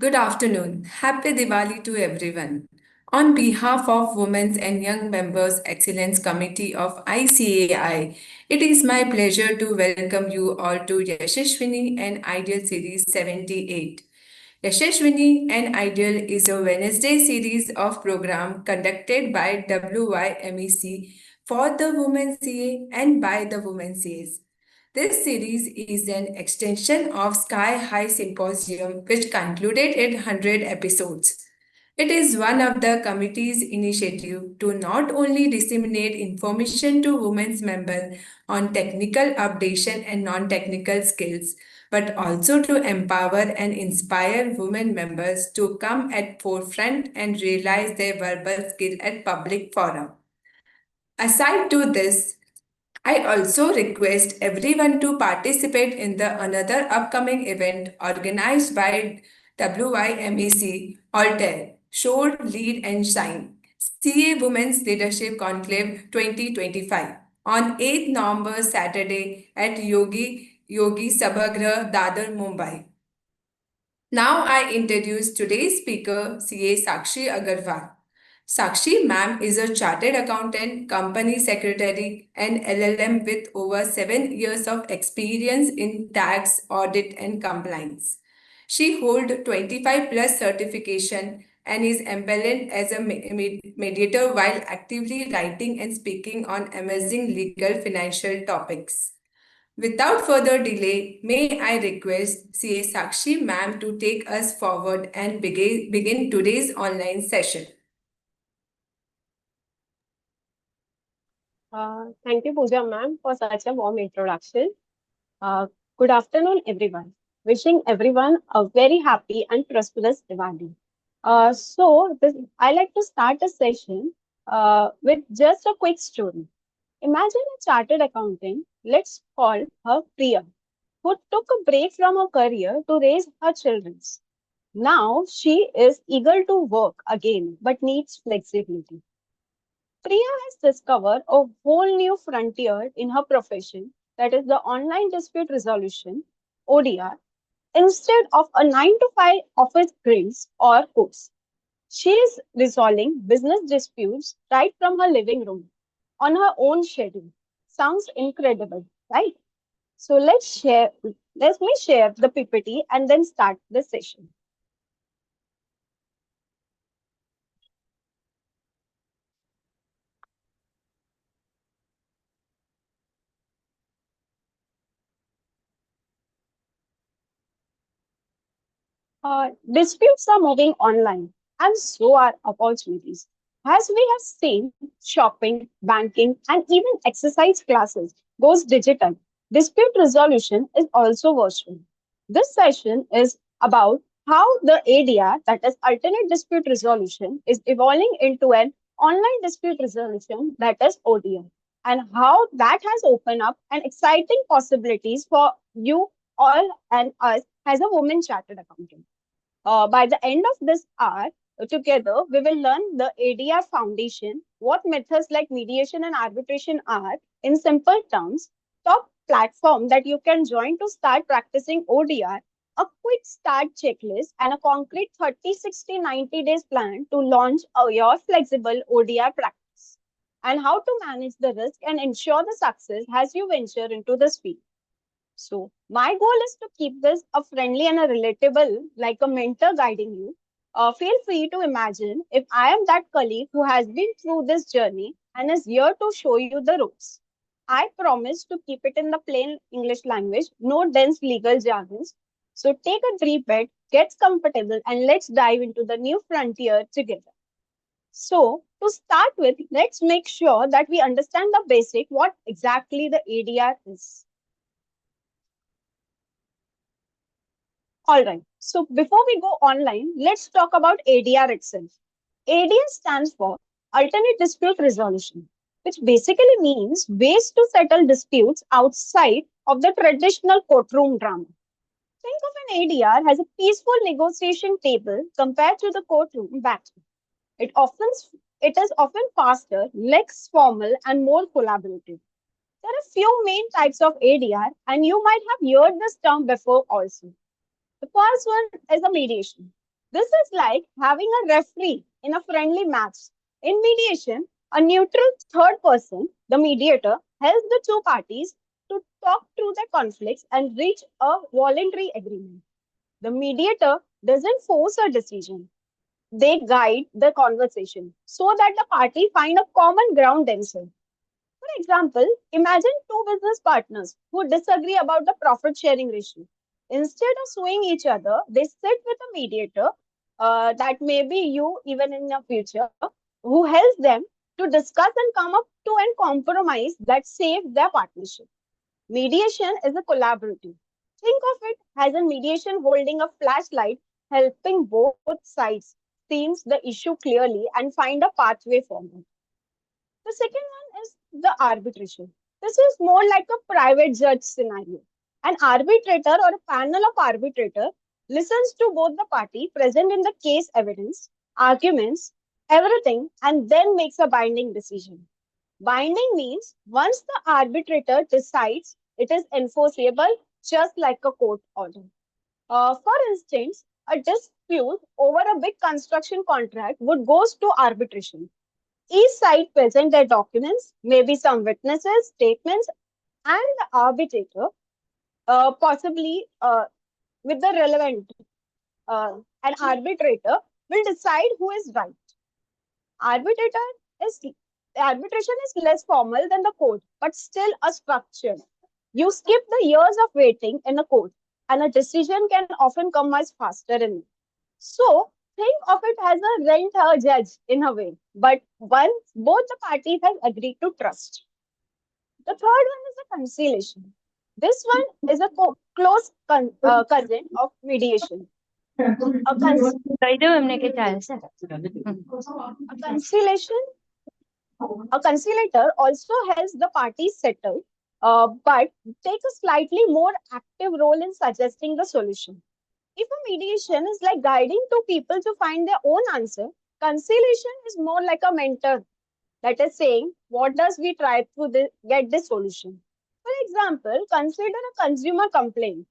Good afternoon. Happy Diwali to everyone. On behalf of Women's and Young Members Excellence Committee of ICAI, it is my pleasure to welcome you all to Yashashwini and Ideal Series 78. Yashashwini and Ideal is a Wednesday series of program conducted by WYMEC for the Women CA and by the Women CAs. This series is an extension of Sky High Symposium, which concluded its 100 episodes. It is one of the committee's initiative to not only disseminate information to women's members on technical updation and non-technical skills, but also to empower and inspire women members to come at forefront and realize their verbal skill at public forum. Aside to this, I also request everyone to participate in the another upcoming event organized by WIMEC Altair, Shore, Lead and Shine, CA Women's Leadership Conclave 2025 on 8th November Saturday at Yogi Sabhagrah, Dadar, Mumbai. Now I introduce today's speaker, CA Sakshi Agarwal. Sakshi ma'am is a chartered accountant, company secretary, and LLM with over 7 years of experience in tax, audit, and compliance. She holds 25 plus certification and is embedded as a mediator while actively writing and speaking on amazing legal financial topics. Without further delay, may I request CA Sakshi ma'am to take us forward and begin today's online session. Thank you, Pooja ma'am, for such a warm introduction. Uh, Good afternoon, everyone. Wishing everyone a very happy and prosperous Diwali. I like to start a session with just a quick story. Imagine a chartered accountant, let's call her Priya, who took a break from her career to raise her children. Now she is eager to work again but needs flexibility. Priya has discovered a whole new frontier in her profession, that is the online dispute resolution ODR. Instead of a 9 to 5 office grills or course, she is resolving business disputes right from her living room on her own schedule. Sounds incredible, right? So let me share the PPT and then start the session. Disputes are moving online, and so are opportunities. As we have seen, shopping, banking, and even exercise classes goes digital. Dispute resolution is also virtual. This session is about how the ADR, that is alternate dispute resolution, is evolving into an online dispute resolution, that is ODR, and how that has opened up an exciting possibilities for you all and us as a woman chartered accountant. By the end of this hour, together, we will learn the ADR foundation, what methods like mediation and arbitration are, in simple terms, top platform that you can join to start practicing ODR, a quick start checklist, and a concrete 30, 60, 90 days plan to launch your flexible ODR practice, and how to manage the risk and ensure the success as you venture into this field. So my goal is to keep this a friendly and a relatable, like a mentor guiding you. Feel free to imagine if I am that colleague who has been through this journey and is here to show you the ropes. I promise to keep it in the plain English language, no dense legal jargons. So take a deep breath, get comfortable, and let's dive into the new frontier together. So to start with, let's make sure that we understand the basic, what exactly the ADR is. All right. So before we go online, let's talk about ADR itself. ADR stands for Alternate Dispute Resolution, which basically means ways to settle disputes outside of the traditional courtroom drama. Think of an ADR as a peaceful negotiation table compared to the courtroom battle. It often it is often faster, less formal, and more collaborative. There are few main types of ADR, and you might have heard this term before also. The first one is a mediation. This is like having a referee in a friendly match. In mediation, a neutral third person, the mediator, helps the two parties to talk through their conflicts and reach a voluntary agreement. The mediator doesn't force a decision. They guide the conversation so that the party find a common ground themselves. For example, imagine two business partners who disagree about the profit sharing ratio. Instead of suing each other, they sit with a mediator, that may be you even in the future, who helps them to discuss and come up to a compromise that saves their partnership. Mediation is a collaborative. Think of it as a mediation holding a flashlight, helping both sides see the issue clearly and find a pathway forward. The second one is the arbitration. This is more like a private judge scenario. An arbitrator or a panel of arbitrator listens to both the party present in the case evidence, arguments, everything, and then makes a binding decision. Binding means once the arbitrator decides, it is enforceable just like a court order. For instance, a dispute over a big construction contract would goes to arbitration. Each side present their documents, maybe some witnesses, statements, and the arbitrator, possibly with the relevant, an arbitrator will decide who is right. Arbitrator is Arbitration is less formal than the court, but still a structure. You skip the years of waiting in a court, and a decision can often come much faster in it. So think of it as a rent a judge in a way, but one both the parties have agreed to trust. The third one is a conciliation. This one is a close cousin of mediation. A, cons- a conciliation, a conciliator also helps the parties settle, but take a slightly more active role in suggesting the solution. If a mediation is like guiding two people to find their own answer, conciliation is more like a mentor that is saying, what does we try to get this solution? For example, consider a consumer complaint.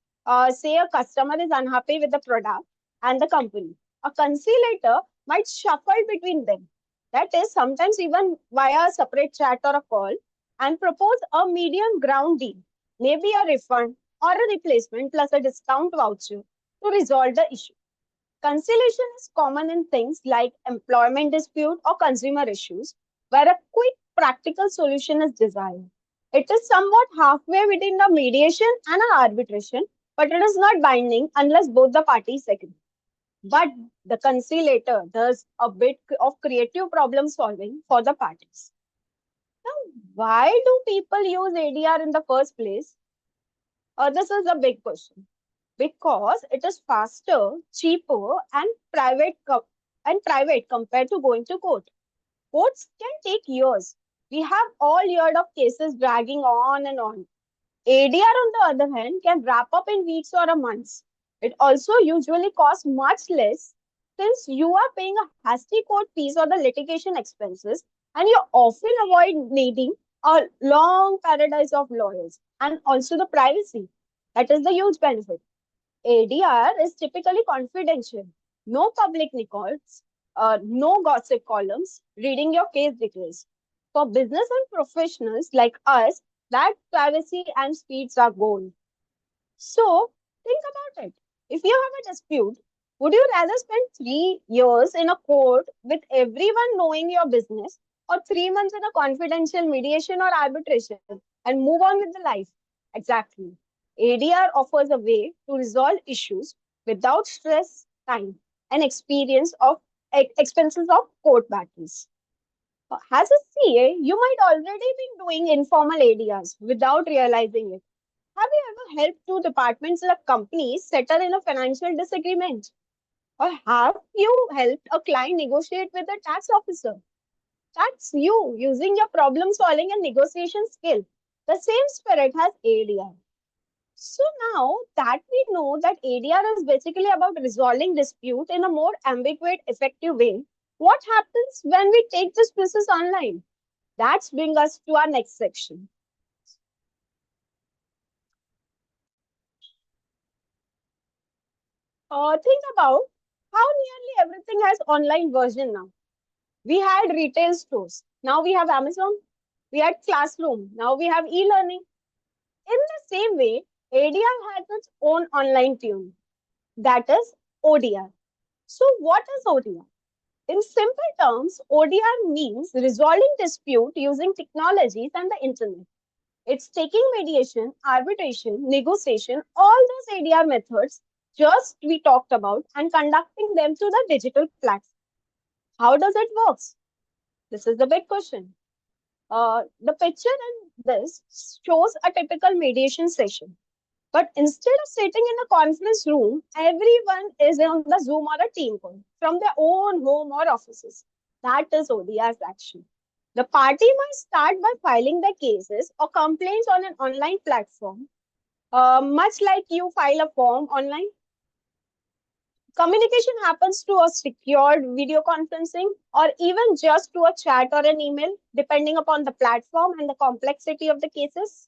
Say a customer is unhappy with the product and the company. A conciliator might shuffle between them. That is sometimes even via a separate chat or a call and propose a medium ground deal, maybe a refund or a replacement plus a discount voucher to resolve the issue. Conciliation is common in things like employment dispute or consumer issues, where a quick practical solution is desired. It is somewhat halfway between the mediation and an arbitration, but it is not binding unless both the parties agree. But the conciliator does a bit of creative problem solving for the parties. Now, why do people use ADR in the first place? This is a big question because it is faster, cheaper, and private compared to going to court. Courts can take years. We have all heard of cases dragging on and on. ADR, on the other hand, can wrap up in weeks or a month. It also usually costs much less since you are paying a hasty court fees or the litigation expenses, and you often avoid needing a long paradise of lawyers and also the privacy. That is the huge benefit. ADR is typically confidential. No public records, no gossip columns reading your case details. For business and professionals like us, that privacy and speeds are gold. So think about it. If you have a dispute, would you rather spend 3 years in a court with everyone knowing your business or 3 months in a confidential mediation or arbitration and move on with the life? Exactly. ADR offers a way to resolve issues without stress, time, and expenses of court battles. As a CA, you might already be doing informal ADRs without realizing it. Have you ever helped two departments of companies settle in a financial disagreement? Or have you helped a client negotiate with a tax officer? That's you using your problem solving and negotiation skill. The same spirit has ADR. So now that we know that ADR is basically about resolving dispute in a more ambiguous, effective way, what happens when we take this process online? That brings us to our next section. Think about How nearly everything has online version now. We had retail stores. Now we have Amazon. We had classroom. Now we have e-learning. In the same way, ADR has its own online tune. That is ODR. So what is ODR? In simple terms, ODR means resolving dispute using technologies and the internet. It's taking mediation, arbitration, negotiation, all those ADR methods just we talked about and conducting them to the digital platform. How does it work? This is the big question. The picture in this shows a typical mediation session. But instead of sitting in a conference room, everyone is on the Zoom or a team call from their own home or offices. That is ODR's action. The party might start by filing their cases or complaints on an online platform, much like you file a form online. Communication happens to a secured video conferencing or even just to a chat or an email, depending upon the platform and the complexity of the cases.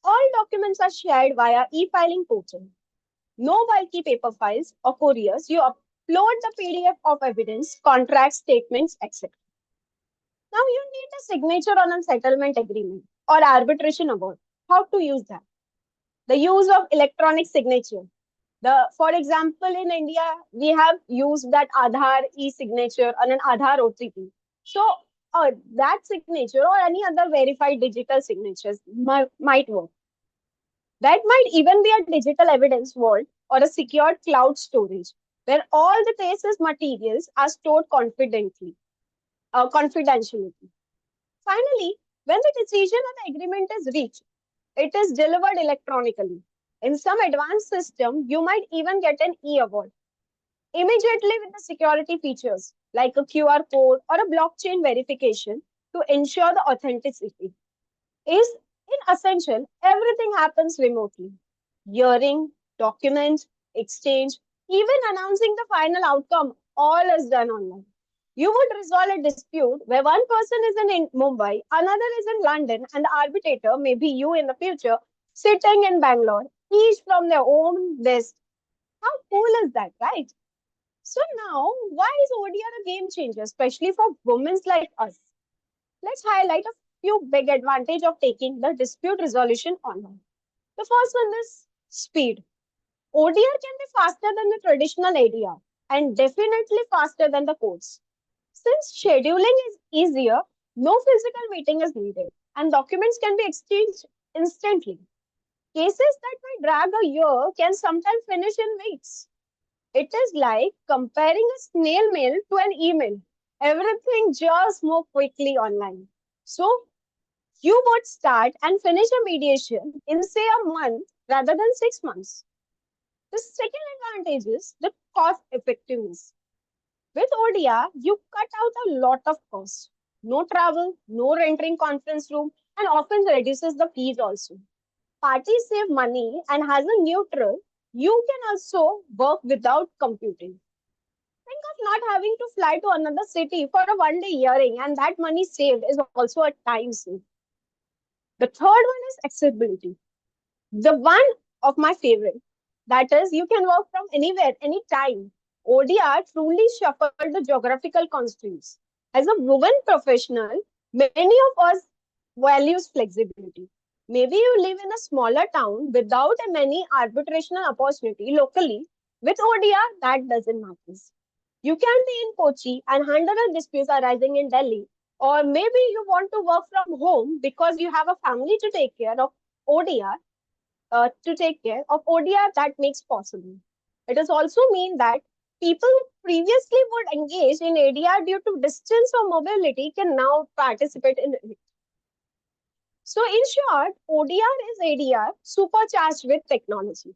All documents are shared via e-filing portal. No bulky paper files or couriers. You upload the PDF of evidence, contracts, statements, etc. Now you need a signature on a settlement agreement or arbitration award. How to use that? The use of electronic signature. For example, in India, we have used that Aadhaar e-signature and an Aadhaar OTP. So that signature or any other verified digital signatures might work. That might even be a digital evidence vault or a secured cloud storage where all the traces materials are stored confidentially. Finally, when the decision or the agreement is reached, it is delivered electronically. In some advanced system, you might even get an e-award immediately with the security features like a QR code or a blockchain verification to ensure the authenticity. Is in essential, everything happens remotely. Hearing, documents, exchange, even announcing the final outcome, all is done online. You would resolve a dispute where one person is in Mumbai, another is in London, and the arbitrator may be you in the future, sitting in Bangalore, each from their own desk. How cool is that, right? So now, why is ODR a game changer, especially for women like us? Let's highlight a few big advantages of taking the dispute resolution online. The first one is speed. ODR can be faster than the traditional ADR and definitely faster than the courts. Since scheduling is easier, no physical meeting is needed and documents can be exchanged instantly. Cases that might drag a year can sometimes finish in weeks. It is like comparing a snail mail to an email. Everything just moves quickly online. So you would start and finish a mediation in, say, a month rather than 6 months. The second advantage is the cost effectiveness. With ODR, you cut out a lot of costs. No travel, no renting conference room, and often reduces the fees also. Parties save money and has a neutral. You can also work without computing. Think of not having to fly to another city for a 1 day hearing, and that money saved is also a time saved. The third one is accessibility. The one of my favorite. That is, you can work from anywhere, anytime. ODR truly shuffled the geographical constraints. As a woman professional, many of us values flexibility. Maybe you live in a smaller town without a many arbitrational opportunity locally. With ODR, that doesn't matter. You can be in Kochi and handle disputes arising in Delhi. Or maybe you want to work from home because you have a family to take care of. ODR to take care of ODR that makes possible. It does also mean that people who previously would engage in ADR due to distance or mobility can now participate in it. So, in short, ODR is ADR supercharged with technology.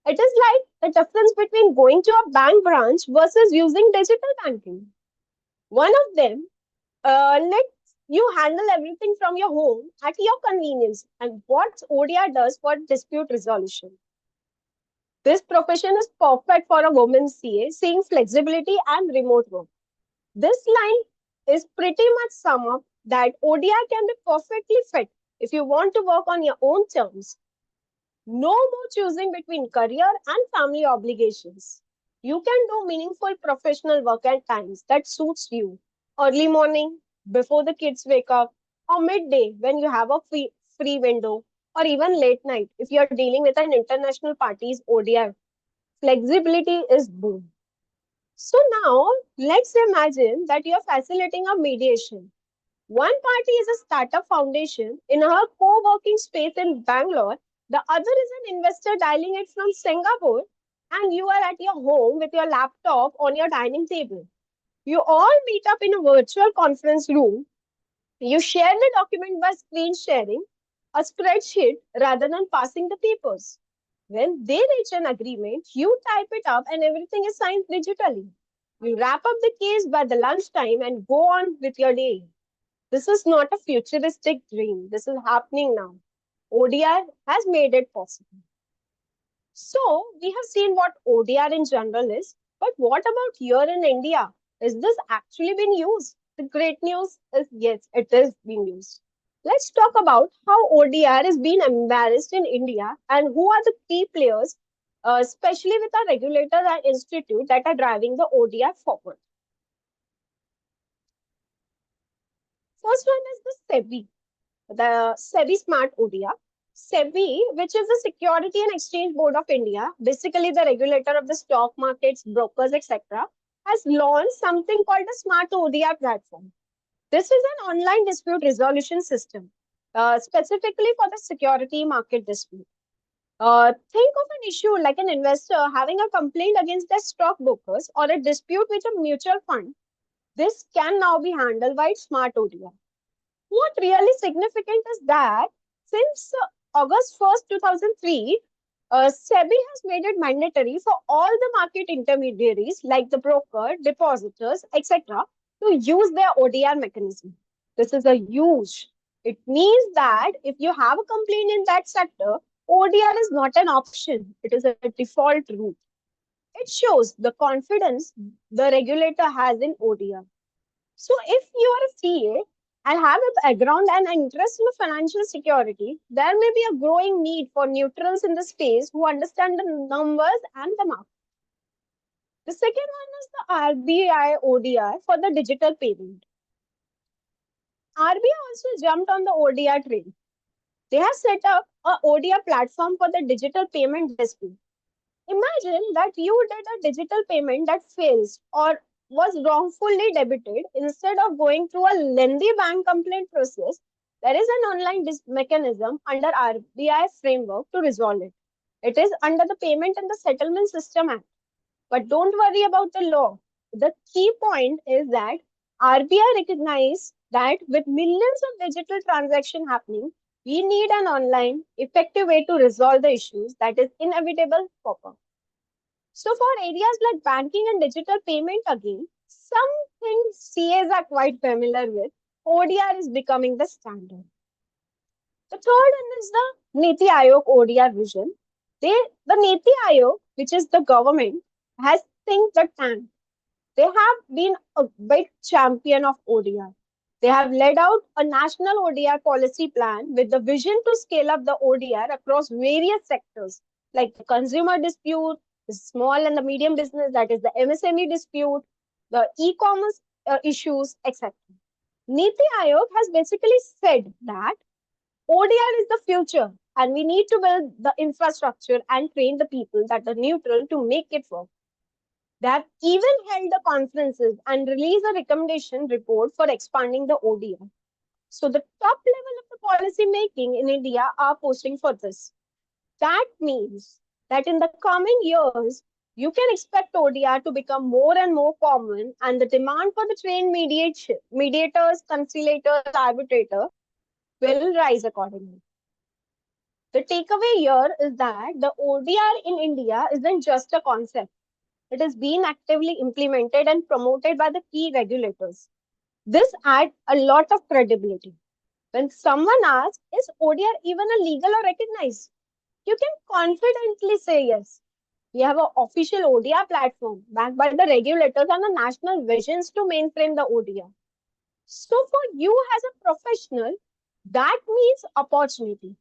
It is like the difference between going to a bank branch versus using digital banking. One of them lets you handle everything from your home at your convenience. And what ODR does for dispute resolution. This profession is perfect for a woman CA, seeing flexibility and remote work. This line is pretty much sum up that ODR can be perfectly fit if you want to work on your own terms. No more choosing between career and family obligations. You can do meaningful professional work at times that suits you. Early morning, before the kids wake up, or midday when you have a free window, or even late night if you're dealing with an international party's ODI. Flexibility is boom. So now let's imagine that you're facilitating a mediation. One party is a startup foundation in a co-working space in Bangalore. The other is an investor dialing it from Singapore, and you are at your home with your laptop on your dining table. You all meet up in a virtual conference room. You share the document by screen sharing a spreadsheet rather than passing the papers. When they reach an agreement, you type it up and everything is signed digitally. You wrap up the case by the lunchtime and go on with your day. This is not a futuristic dream. This is happening now. ODR has made it possible. So, we have seen what ODR in general is, but what about here in India? Is this actually been used? The great news is yes, it is being used. Let's talk about how ODR is being embarrassed in India and who are the key players, especially with our regulators and institute that are driving the ODR forward. First one is the SEBI Smart ODR. SEBI, which is the Security and Exchange Board of India, basically the regulator of the stock markets, brokers, etc., has launched something called a Smart ODR platform. This is an online dispute resolution system, specifically for the security market dispute. Think of an issue like an investor having a complaint against their stockbrokers or a dispute with a mutual fund. This can now be handled by Smart ODR. What really significant is that since August 1st, 2003, SEBI has made it mandatory for all the market intermediaries like the broker, depositors, etc., to use their ODR mechanism. This is a huge. It means that if you have a complaint in that sector, ODR is not an option, it is a default route. It shows the confidence the regulator has in ODR. So, if you are a CA and have a background and an interest in financial security, there may be a growing need for neutrals in the space who understand the numbers and the market. The second one is the RBI ODR for the digital payment. RBI also jumped on the ODR train. They have set up a ODR platform for the digital payment dispute. Imagine that you did a digital payment that fails or was wrongfully debited. Instead of going through a lengthy bank complaint process, there is an online mechanism under RBI framework to resolve it. It is under the Payment and the Settlement System Act. But don't worry about the law. The key point is that RBI recognizes that with millions of digital transactions happening, we need an online, effective way to resolve the issues that is inevitable pop up. So for areas like banking and digital payment again, some things CAs are quite familiar with. ODR is becoming the standard. The third one is the Niti Aayog ODR vision. The Niti Aayog, which is the government, has think the tank. They have been a big champion of ODR. They have laid out a national ODR policy plan with the vision to scale up the ODR across various sectors like the consumer dispute, the small and the medium business, that is the MSME dispute, the e-commerce issues, etc. Niti Aayog has basically said that ODR is the future and we need to build the infrastructure and train the people that are neutral to make it work. They have even held the conferences and released a recommendation report for expanding the ODR. So the top level of the policy making in India are posting for this. That means that in the coming years, you can expect ODR to become more and more common, and the demand for the trained mediators, conciliators, arbitrators will rise accordingly. The takeaway here is that the ODR in India isn't just a concept. It is being actively implemented and promoted by the key regulators. This adds a lot of credibility. When someone asks, is ODR even a legal or recognized? You can confidently say yes. We have an official ODR platform backed by the regulators and the national visions to mainframe the ODR. So for you as a professional, that means opportunity.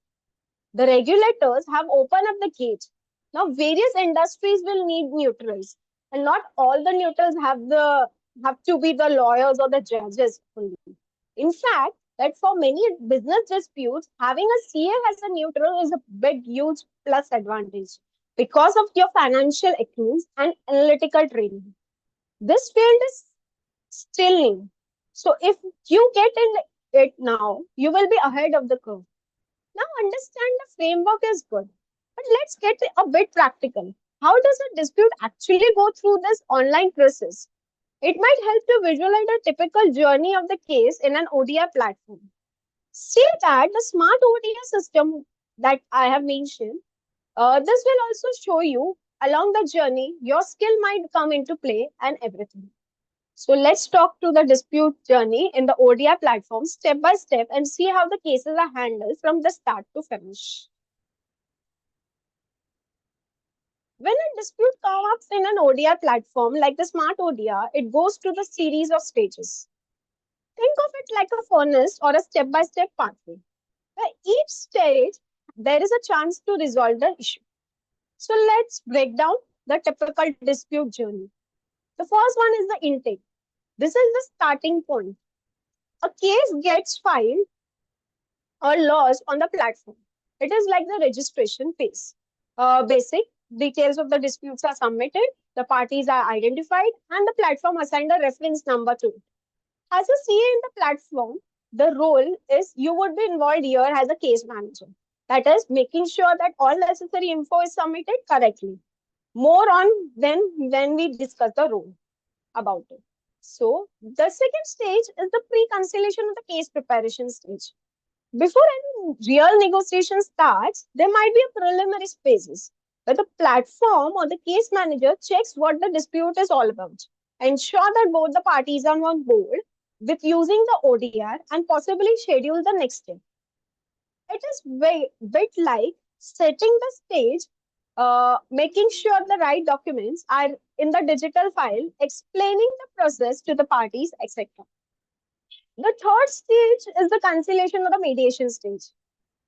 The regulators have opened up the gate. Now various industries will need neutrals And not all the neutrals have to be the lawyers or the judges only. In fact, that for many business disputes, having a CA as a neutral is a big, huge plus advantage because of your financial acumen and analytical training. This field is still new. So if you get in it now, you will be ahead of the curve. Now understand the framework is good. But let's get a bit practical. How does a dispute actually go through this online process? It might help to visualize a typical journey of the case in an ODI platform. See that the smart ODI system that I have mentioned, this will also show you along the journey your skill might come into play and everything. So let's talk to the dispute journey in the ODI platform step by step and see how the cases are handled from the start to finish. When a dispute comes up in an ODI platform like the Smart ODI, it goes to the series of stages. Think of it like a furnace or a step by step pathway, where each stage there is a chance to resolve the issue. So let's break down the typical dispute journey. The first one is the intake. This is the starting point. A case gets filed or lodged on the platform. It is like the registration phase. Basic details of the disputes are submitted, the parties are identified, and the platform assigned a reference number to it. As a CA in the platform, the role is you would be involved here as a case manager. That is, making sure that all necessary info is submitted correctly. More on when we discuss the role about it. So, the second stage is the pre-conciliation of the case preparation stage. Before any real negotiation starts, there might be a preliminary phases where the platform or the case manager checks what the dispute is all about, ensure that both the parties are on board with using the ODR and possibly schedule the next step. It is bit like setting the stage, making sure the right documents are in the digital file, explaining the process to the parties, etc. The third stage is the conciliation or the mediation stage.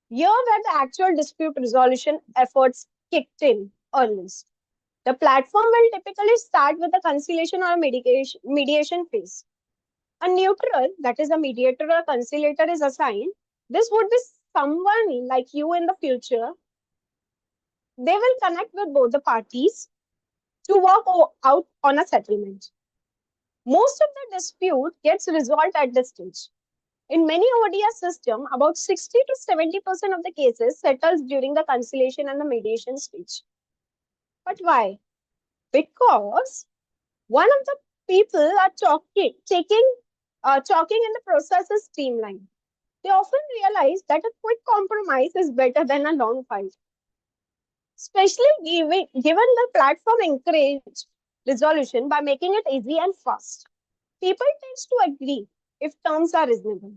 Here where the actual dispute resolution efforts kicked in earliest. The platform will typically start with the conciliation or mediation phase. A neutral, that is a mediator or conciliator, is assigned. This would be someone like you in the future. They will connect with both the parties to work out on a settlement. Most of the dispute gets resolved at this stage. In many ODS systems, about 60 to 70% of the cases settles during the conciliation and the mediation stage. But why? Because one of the people are talking in the process is streamlined. They often realize that a quick compromise is better than a long fight, especially given the platform encourage resolution by making it easy and fast. People tend to agree if terms are reasonable.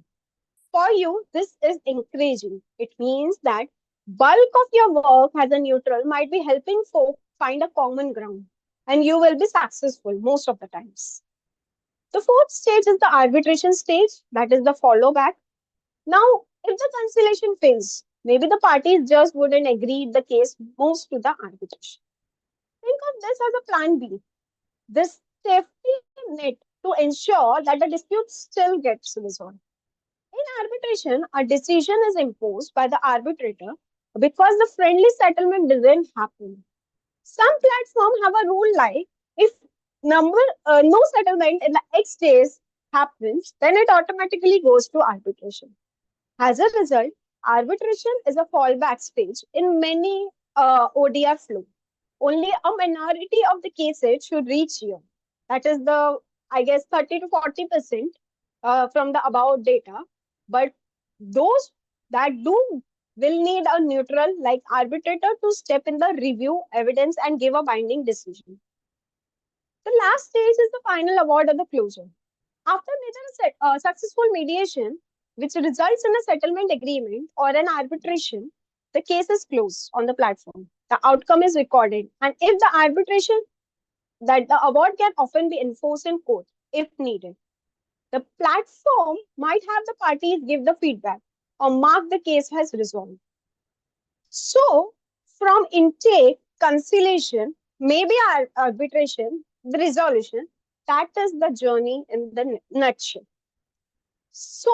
For you, this is encouraging. It means that bulk of your work as a neutral might be helping folk find a common ground, and you will be successful most of the times. The fourth stage is the arbitration stage, that is the follow back. Now, if the conciliation fails, maybe the parties just wouldn't agree, the case moves to the arbitration. Think of this as a plan B. This safety net to ensure that the dispute still gets resolved. In arbitration, a decision is imposed by the arbitrator because the friendly settlement doesn't happen. Some platforms have a rule like if no settlement in the X days happens, then it automatically goes to arbitration. As a result, arbitration is a fallback stage in many ODR flow. Only a minority of the cases should reach here. That is the, I guess, 30 to 40% from the above data. But those that do will need a neutral like arbitrator to step in the review evidence and give a binding decision. The last stage is the final award or the closure. After major successful mediation, which results in a settlement agreement or an arbitration, the case is closed on the platform. The outcome is recorded, and if the arbitration, that the award can often be enforced in court if needed. The platform might have the parties give the feedback or mark the case has resolved. So, from intake, conciliation, maybe arbitration, the resolution. That is the journey in the nutshell. So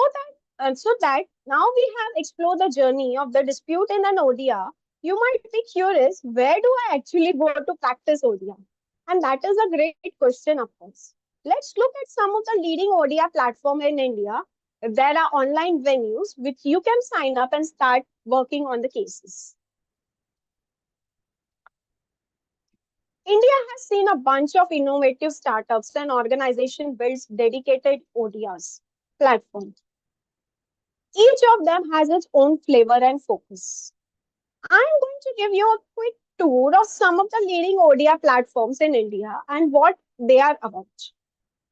that now we have explored the journey of the dispute in an ODR. You might be curious, where do I actually go to practice ODR? And that is a great question, of course. Let's look at some of the leading ODR platform in India. There are online venues which you can sign up and start working on the cases. India has seen a bunch of innovative startups and organization builds dedicated ODRs platforms. Each of them has its own flavor and focus. I'm going to give you a quick tour of some of the leading ODR platforms in India and what they are about.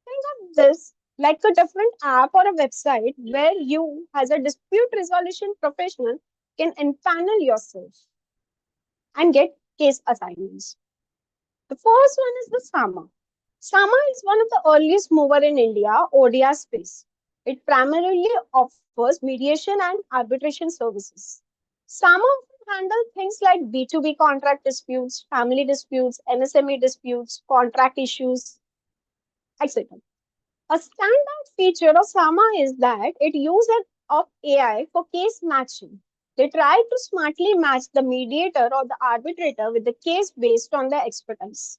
Think of this like a different app or a website where you, as a dispute resolution professional, can empanel yourself and get case assignments. The first one is the SAMA. SAMA is one of the earliest mover in India ODR space. It primarily offers mediation and arbitration services. SAMA often handle things like B2B contract disputes, family disputes, MSME disputes, contract issues, etc. A standout feature of SAMA is that it uses of AI for case matching. They try to smartly match the mediator or the arbitrator with the case based on their expertise.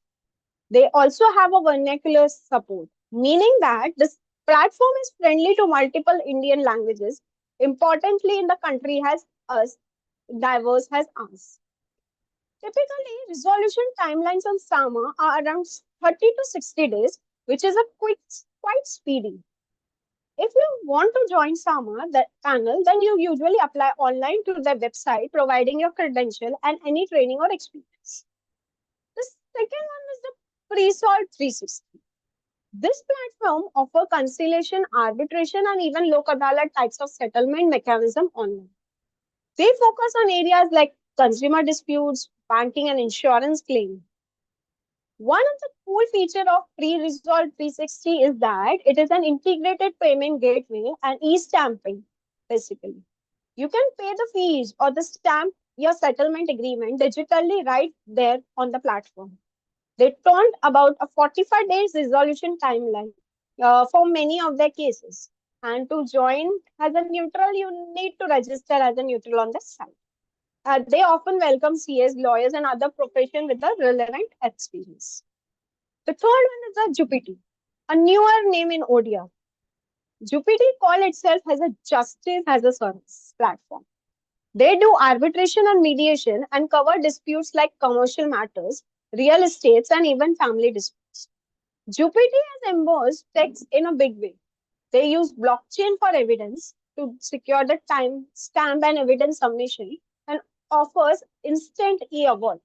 They also have a vernacular support, meaning that this platform is friendly to multiple Indian languages. Importantly, in the country has us diverse as us. Typically, resolution timelines on SAMA are around 30 to 60 days, which is a quite speedy. If you want to join SAMA, the panel, then you usually apply online to their website, providing your credential and any training or experience. The second one is the Pre-Solve 360. This platform offers conciliation, arbitration, and even local adalat types of settlement mechanism online. They focus on areas like consumer disputes, banking, and insurance claims. One of the cool features of Pre-Resolve 360 is that it is an integrated payment gateway and e-stamping, basically. You can pay the fees or the stamp your settlement agreement digitally right there on the platform. They told about a 45 days resolution timeline for many of their cases. And to join as a neutral, you need to register as a neutral on the site. They often welcome CS, lawyers, and other profession with a relevant experience. The third one is the Jupiter, a newer name in ODR. Jupiter call itself as a justice as a service platform. They do arbitration and mediation and cover disputes like commercial matters, real estates, and even family disputes. Jupiter has embossed text in a big way. They use blockchain for evidence to secure the time stamp and evidence submission and offers instant e-award.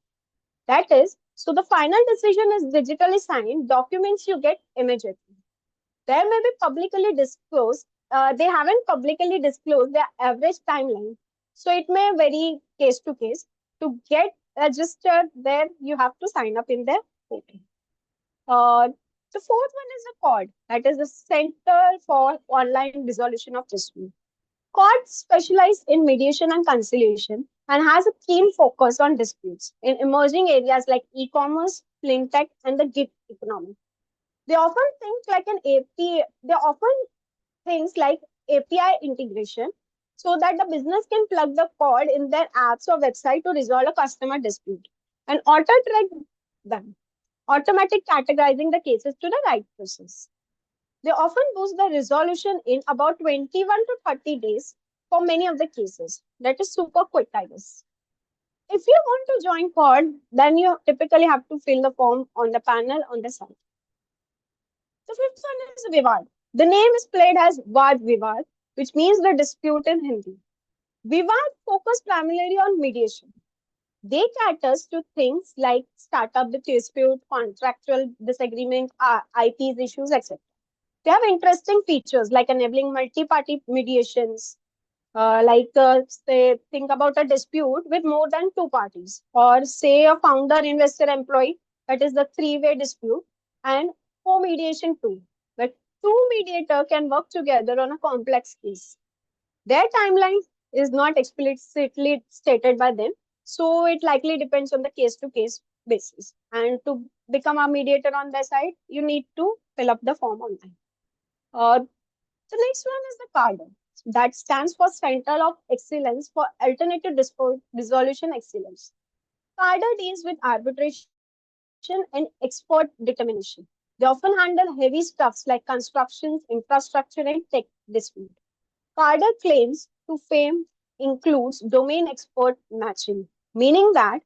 That is, so the final decision is digitally signed, documents you get immediately. There may be publicly disclosed, they haven't publicly disclosed their average timeline. So it may vary case to case. To get registered there, you have to sign up in their portal. The fourth one is the COD, that is the Center for Online Resolution of Dispute. COD specializes in mediation and conciliation and has a keen focus on disputes in emerging areas like e-commerce, fintech, and the gig economy. They often think like an AP. They often things like API integration so that the business can plug the code in their apps or website to resolve a customer dispute and auto track them, automatic categorizing the cases to the right process. They often boost the resolution in about 21 to 30 days for many of the cases. That is super quick, I guess. If you want to join COD, then you typically have to fill the form on the panel on the site. The fifth one is Vivad. The name is played as Vad Vivad, which means the dispute in Hindi. Vivad focus primarily on mediation. They caters to things like startup dispute, contractual disagreement, IPs issues, etc. They have interesting features like enabling multi-party mediations, say think about a dispute with more than two parties, or say a founder, investor, employee, that is the three-way dispute, and co-mediation too, where two mediator can work together on a complex case. Their timeline is not explicitly stated by them, so it likely depends on the case to case basis. And to become a mediator on their side, you need to fill up the form online. The next one is the CARDA. That stands for Center of Excellence for Alternative Resolution Excellence. CARDA deals with arbitration and export determination. They often handle heavy stuffs like constructions, infrastructure, and tech dispute. CARDA claims to fame includes domain expert matching, meaning that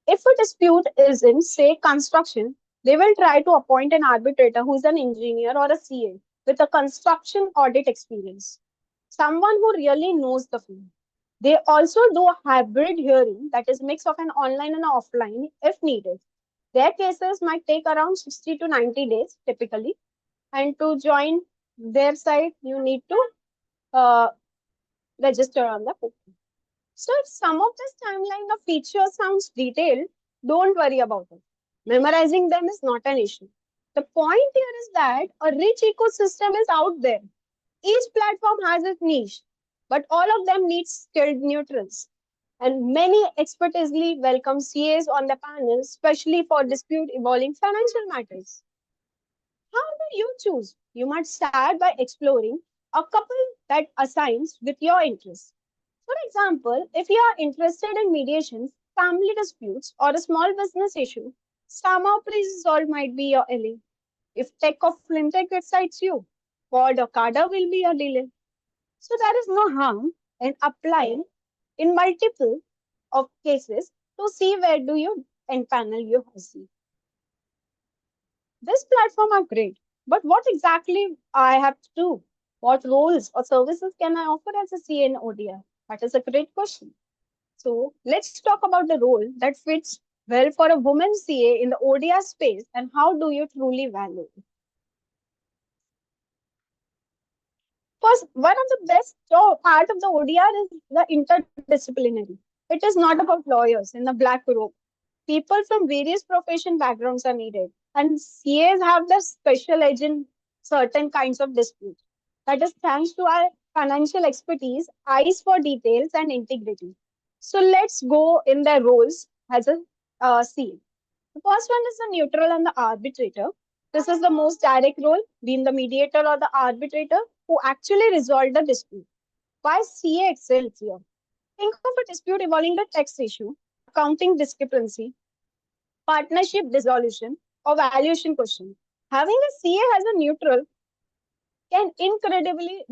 if a dispute is in, say, construction, they will try to appoint an arbitrator who is an engineer or a CA with a construction audit experience, someone who really knows the field. They also do a hybrid hearing, that is mix of an online and offline if needed. Their cases might take around 60 to 90 days typically, and to join their site, you need to uh, register on the portal. So if some of this timeline of features sounds detailed, don't worry about it. Memorizing them is not an issue. The point here is that a rich ecosystem is out there. Each platform has its niche, but all of them need skilled neutrals. And many expertly welcome CAs on the panel, especially for dispute involving financial matters. How do you choose? You might start by exploring a couple that assigns with your interests. For example, if you are interested in mediation, family disputes, or a small business issue, somehow pre-resolved might be your LA. If tech or fintech excites you, COD or CADA will be your delay. So there is no harm in applying in multiple of cases to see where do you empanel your HC. This platform are great, but what exactly I have to do? What roles or services can I offer as a CA in ODR? That is a great question. So let's talk about the role that fits well for a woman CA in the ODR space and how do you truly value it. First, one of the best part of the ODR is the interdisciplinary. It is not about lawyers in the black robe. People from various profession backgrounds are needed, and CAs have the special edge in certain kinds of disputes. That is thanks to our financial expertise, eyes for details, and integrity. So let's go in their roles as a CA. The first one is the neutral and the arbitrator. This is the most direct role, being the mediator or the arbitrator who actually resolved the dispute. Why CA excels here? Think of a dispute involving the tax issue, accounting discrepancy, partnership dissolution, or valuation question. Having a CA as a neutral can incredibly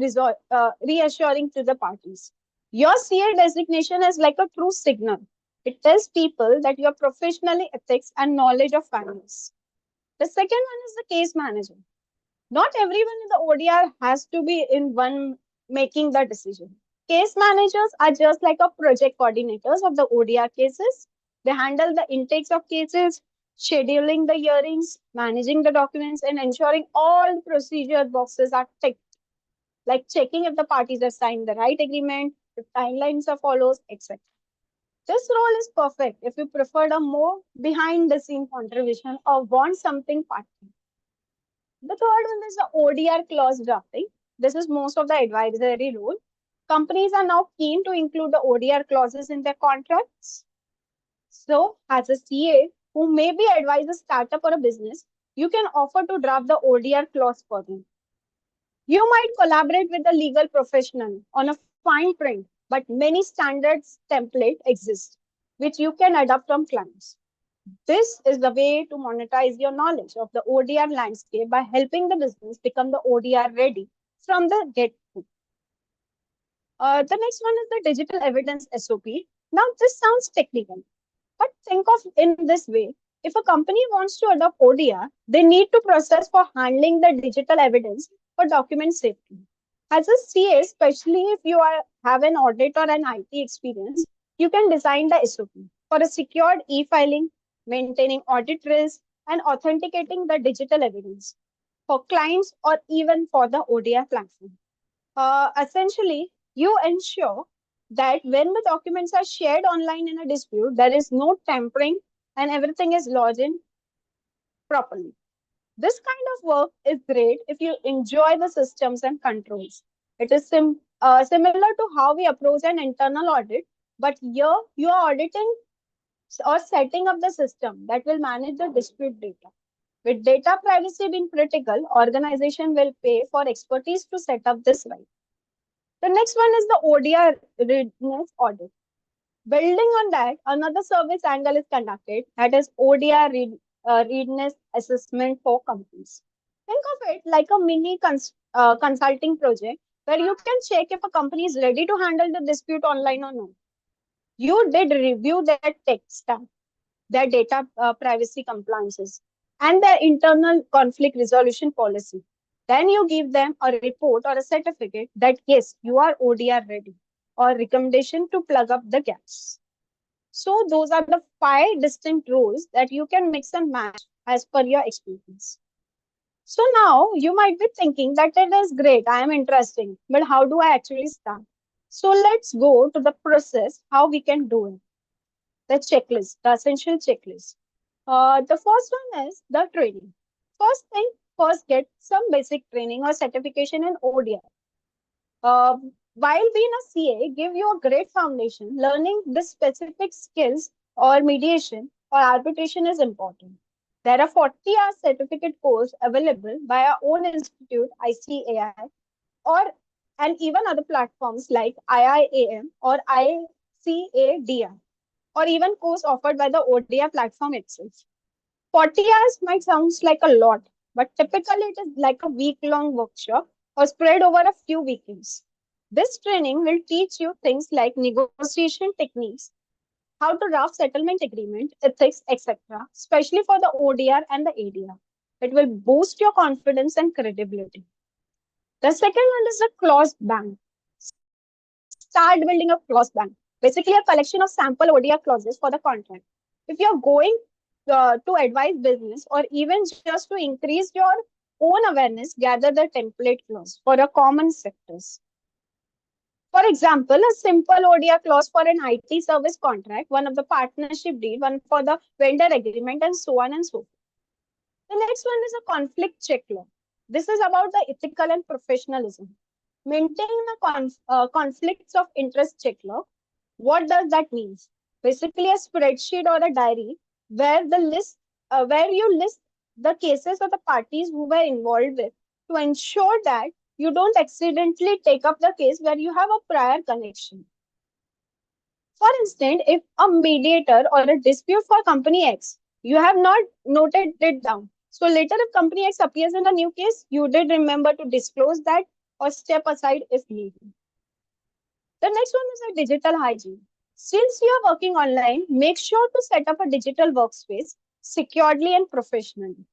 reassuring to the parties. Your CA designation is like a true signal. It tells people that you are professionally ethics and knowledge of finance. The second one is the case manager. Not everyone in the ODR has to be in one making the decision. Case managers are just like a project coordinators of the ODR cases. They handle the intakes of cases, scheduling the hearings, managing the documents, and ensuring all procedure boxes are ticked, like checking if the parties have signed the right agreement, if timelines are followed, etc. This role is perfect if you prefer a more behind the scene contribution or want something part. The third one is the ODR clause drafting. This is most of the advisory role. Companies are now keen to include the ODR clauses in their contracts. So, as a CA who maybe advise a startup or a business, you can offer to draft the ODR clause for them. You might collaborate with a legal professional on a fine print, but many standards template exist, which you can adapt from clients. This is the way to monetize your knowledge of the ODR landscape by helping the business become the ODR ready from the get go. The next one is the digital evidence SOP. Now, this sounds technical, but think of in this way. If a company wants to adopt ODR, they need to process for handling the digital evidence for document safety. As a CA, especially if you have an audit or an IT experience, you can design the SOP for a secured e-filing, maintaining audit risk, and authenticating the digital evidence for clients or even for the ODR platform. Essentially, you ensure that when the documents are shared online in a dispute, there is no tampering and everything is logged in properly. This kind of work is great if you enjoy the systems and controls. It is similar to how we approach an internal audit, but here you are auditing or setting up the system that will manage the dispute data. With data privacy being critical, organization will pay for expertise to set up this right. The next one is the ODR readiness audit. Building on that, another service angle is conducted, that is ODR readiness assessment for companies. Think of it like a mini consulting project where you can check if a company is ready to handle the dispute online or not. You did review their tech stack, their data privacy compliances, and their internal conflict resolution policy. Then you give them a report or a certificate that yes, you are ODR ready, or recommendation to plug up the gaps. So those are the five distinct roles that you can mix and match as per your experience. So now you might be thinking that it is great, I am interesting, but how do I actually start? So let's go to the process, how we can do it. The checklist, the essential checklist. The first one is the training. First thing, first get some basic training or certification in ODR. Uh, while being a CA, give you a great foundation. Learning the specific skills or mediation or arbitration is important. There are 40-hour certificate course available by our own institute, ICAI, or and even other platforms like IIAM or ICADR, or even course offered by the ODR platform itself. 40 hours might sound like a lot, but typically it is like a week-long workshop or spread over a few weekends. This training will teach you things like negotiation techniques, how to draft settlement agreement, ethics, etc., especially for the ODR and the ADR. It will boost your confidence and credibility. The second one is the clause bank. Start building a clause bank. Basically, a collection of sample ODR clauses for the contract. If you're going to advise business or even just to increase your own awareness, gather the template clause for a common sectors. For example, a simple ODR clause for an IT service contract, one of the partnership deed, one for the vendor agreement, and so on and so forth. The next one is a conflict check law. This is about the ethical and professionalism. Maintaining the conflicts of interest check law. What does that mean? Basically, a spreadsheet or a diary where you list the cases or the parties who were involved with to ensure that you don't accidentally take up the case where you have a prior connection. For instance, if a mediator or a dispute for company X, you have not noted it down. So later, if company X appears in a new case, you did remember to disclose that or step aside if needed. The next one is a digital hygiene. Since you are working online, make sure to set up a digital workspace securely and professionally.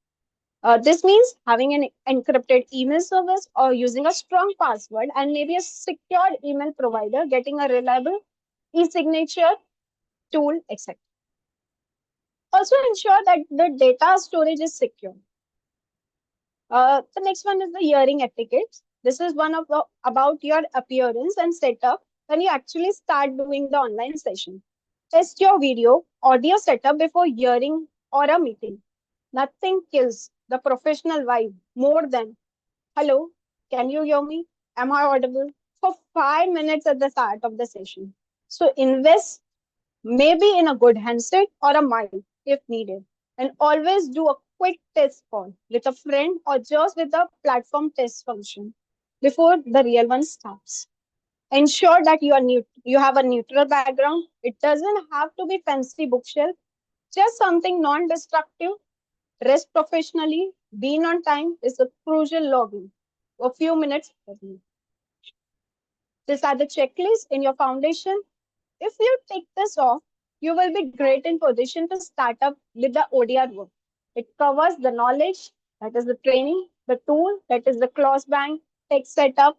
This means having an encrypted email service or using a strong password and maybe a secured email provider, getting a reliable e-signature tool, etc. Also ensure that the data storage is secure. The next one is the hearing etiquette. This is one of about your appearance and setup when you actually start doing the online session. Test your video, audio setup before hearing or a meeting. Nothing kills the professional vibe more than hello, can you hear me? Am I audible? For 5 minutes at the start of the session. So invest maybe in a good handset or a mic if needed. And always do a quick test call with a friend or just with the platform test function before the real one starts. Ensure that you have a neutral background. It doesn't have to be fancy bookshelf, just something non-destructive. Rest professionally, being on time is a crucial login. A few minutes. These are the checklists in your foundation. If you take this off, you will be great in position to start up with the ODR work. It covers the knowledge, that is the training, the tool, that is the clause bank, tech setup,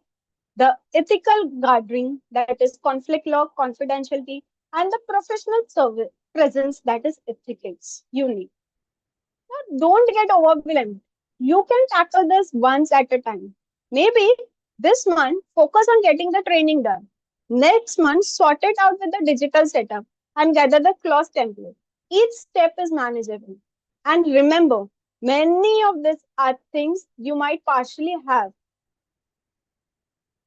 the ethical guarding, that is conflict law, confidentiality, and the professional service presence, that is ethics you need. Now, don't get overwhelmed. You can tackle this once at a time. Maybe this month, focus on getting the training done. Next month, sort it out with the digital setup and gather the clause template. Each step is manageable. And remember, many of these are things you might partially have.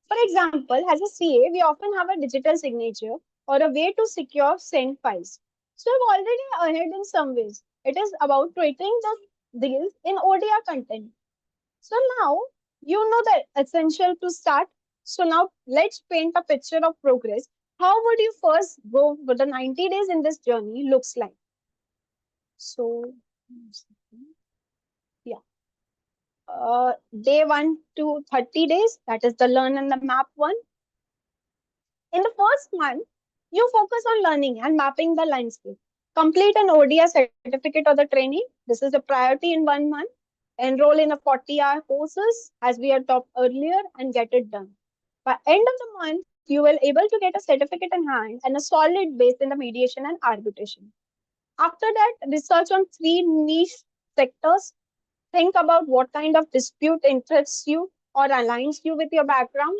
For example, as a CA, we often have a digital signature or a way to secure send files. So I'm already ahead in some ways. It is about tweaking the deals in ODR content. So now you know the essential to start. So now let's paint a picture of progress. How would you first go with the 90 days in this journey looks like? So yeah, day 1 to 30 days, that is the learn and the map one. In the first month, you focus on learning and mapping the landscape. Complete an ODR certificate or the training. This is a priority in 1 month. Enroll in a 40-hour courses as we had talked earlier and get it done. By end of the month, you will able to get a certificate in hand and a solid base in the mediation and arbitration. After that, research on three niche sectors. Think about what kind of dispute interests you or aligns you with your background.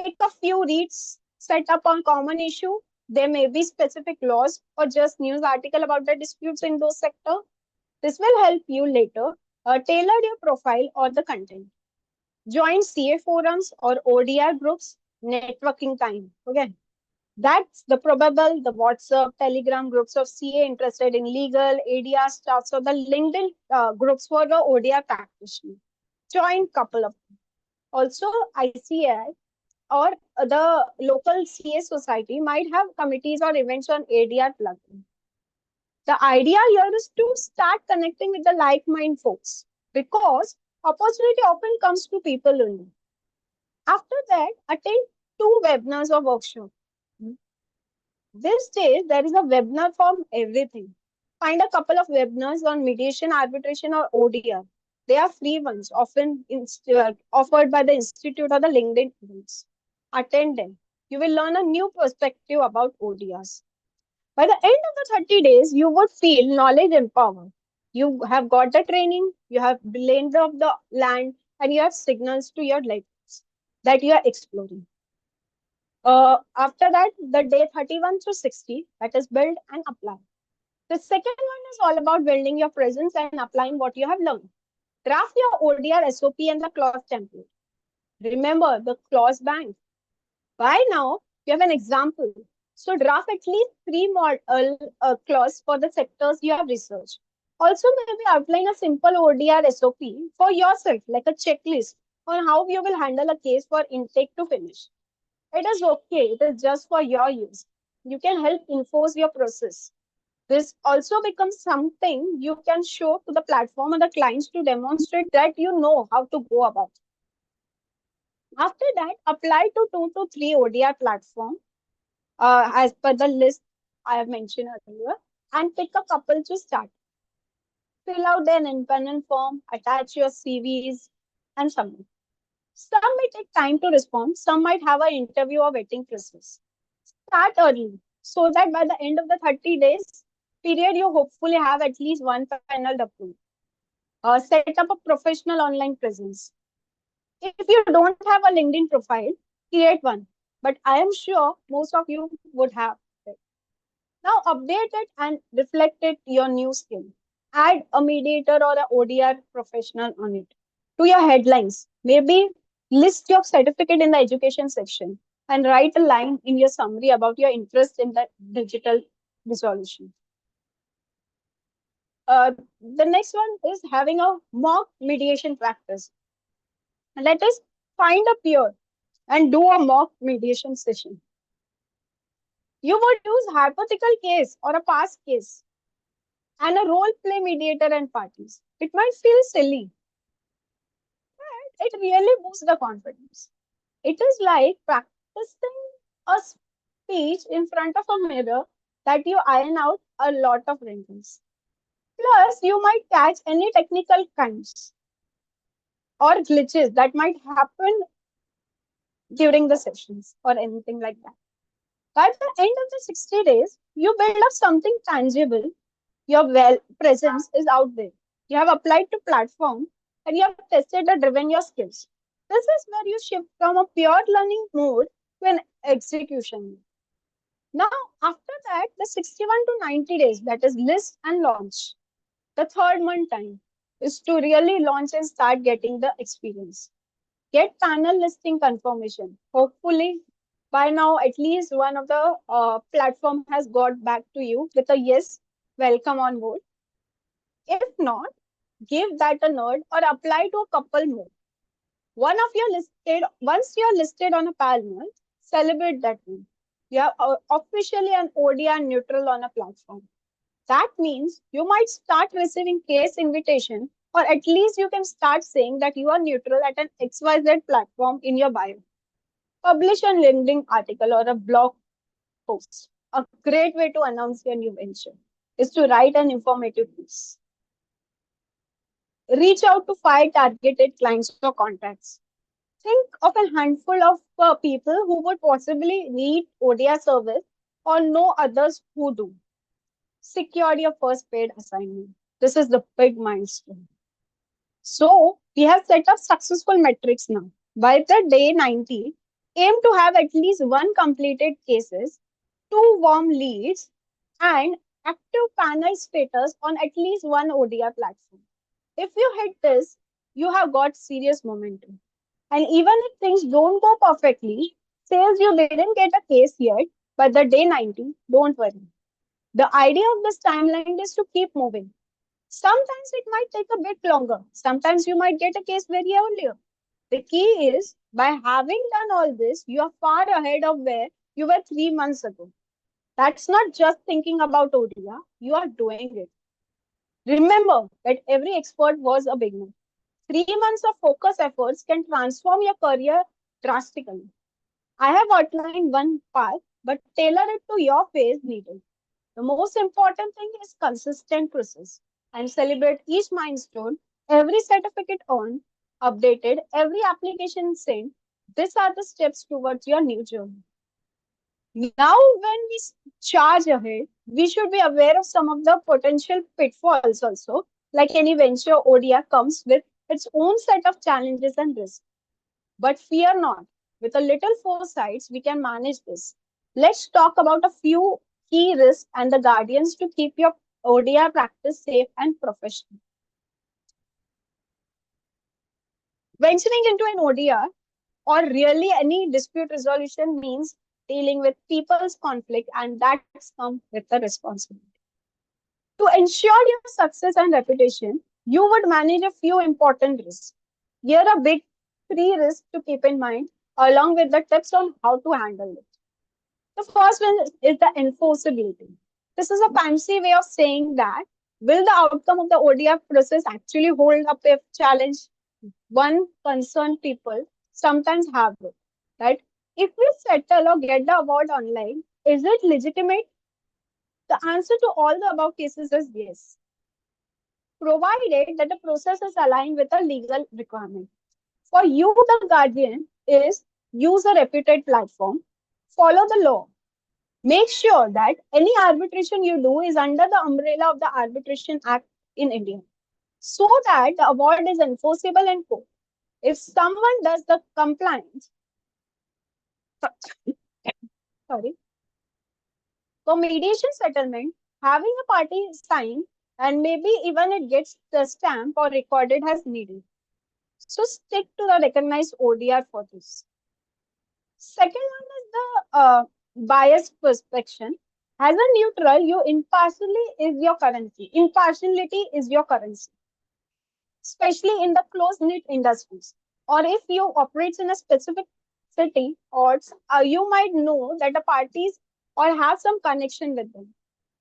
Pick a few reads, set up on common issue. There may be specific laws or just news article about the disputes in those sector. This will help you later tailor your profile or the content. Join CA forums or ODR groups, networking time. Okay. That's the probable, the WhatsApp, Telegram groups of CA interested in legal, ADR stuff. So the LinkedIn groups for the ODR practitioner. Join couple of them. Also, ICAI or the local CA society might have committees or events on ADR plugin. The idea here is to start connecting with the like-minded folks because opportunity often comes to people only. After that, attend 2 webinars or workshops. These days, there is a webinar for everything. Find a couple of webinars on mediation, arbitration, or ODR. They are free ones, often offered by the Institute or the LinkedIn events. Attend them. You will learn a new perspective about ODRs. By the end of the 30 days, you would feel knowledge empowered. You have got the training, you have laid of the land, and you have signals to your legs that you are exploring. After that, the day 31 to 60, that is build and apply. The second one is all about building your presence and applying what you have learned. Draft your ODR SOP and the clause template. Remember the clause bank. By now, you have an example. So draft at least three more clause for the sectors you have researched. Also, maybe outline a simple ODR SOP for yourself, like a checklist on how you will handle a case for intake to finish. It is okay. It is just for your use. You can help enforce your process. This also becomes something you can show to the platform and the clients to demonstrate that you know how to go about. After that, apply to 2 to 3 ODR platform as per the list I have mentioned earlier and pick a couple to start. Fill out an independent form, attach your CVs, and submit. Some may take time to respond, some might have an interview or vetting process. Start early so that by the end of the 30 days period, you hopefully have at least one panel approved. Set up a professional online presence. If you don't have a LinkedIn profile, create one. But I am sure most of you would have it. Now update it and reflect it your new skill. Add a mediator or a ODR professional on it to your headlines. Maybe list your certificate in the education section and write a line in your summary about your interest in the digital resolution. The next one is having a mock mediation practice. Let us find a peer and do a mock mediation session. You would use hypothetical case or a past case and a role play mediator and parties. It might feel silly, but it really boosts the confidence. It is like practicing a speech in front of a mirror that you iron out a lot of wrinkles. Plus, you might catch any technical kinds or glitches that might happen during the sessions or anything like that. By the end of the 60 days, you build up something tangible. Your presence is out there. You have applied to platform and you have tested and driven your skills. This is where you shift from a pure learning mode to an execution mode. Now, after that, the 61 to 90 days, that is list and launch. The third month time is to really launch and start getting the experience. Get panel listing confirmation. Hopefully, By now, at least one of the platform has got back to you with a yes, welcome on board. If not, give that a nod or apply to a couple more. Once you're listed on a panel, celebrate that win. You are officially an ODR neutral on a platform. That means you might start receiving case invitation, or at least you can start saying that you are neutral at an XYZ platform in your bio. Publish a LinkedIn article or a blog post. A great way to announce your new venture is to write an informative piece. Reach out to five targeted clients or contacts. Think of a handful of people who would possibly need ODR service or know others who do. Secure your first paid assignment. This is the big milestone. So we have set up successful metrics now. By the day 90, aim to have at least one completed cases, two warm leads, and active panel status on at least one ODR platform. If you hit this, you have got serious momentum. And even if things don't go perfectly, says you didn't get a case yet, by the day 90, don't worry. The idea of this timeline is to keep moving. Sometimes it might take a bit longer. Sometimes you might get a case very earlier. The key is by having done all this, you are far ahead of where you were 3 months ago. That's not just thinking about ODR, you are doing it. Remember that every expert was a beginner. 3 months of focus efforts can transform your career drastically. I have outlined one path, but tailor it to your phase needed. The most important thing is consistent process and celebrate each milestone, every certificate earned, updated, every application sent. These are the steps towards your new journey. Now, when we charge ahead, we should be aware of some of the potential pitfalls also. Like any venture, ODR comes with its own set of challenges and risks. But fear not. With a little foresight, we can manage this. Let's talk about a few key risks and the guardians to keep your ODR practice safe and professional. Venturing into an ODR or really any dispute resolution means dealing with people's conflict, and that's come with the responsibility. To ensure your success and reputation, you would manage a few important risks. Here are big three risks to keep in mind, along with the tips on how to handle it. The first one is the enforceability. This is a fancy way of saying that will the outcome of the ODF process actually hold up if challenge? One concerned people sometimes have it, right? If we settle or get the award online, is it legitimate? The answer to all the above cases is yes, provided that the process is aligned with a legal requirement. For you, the guardian is use a reputed platform, follow the law. Make sure that any arbitration you do is under the umbrella of the Arbitration Act in India so that the award is enforceable in court. If someone does the compliance, sorry, for mediation settlement, having a party sign and maybe even it gets the stamp or recorded as needed. So stick to the recognized ODR for this. Second one is the bias perspection. As a neutral, you impartially is your currency. Impartiality is your currency, especially in the close-knit industries. Or if you operate in a specific city, or you might know that the parties or have some connection with them.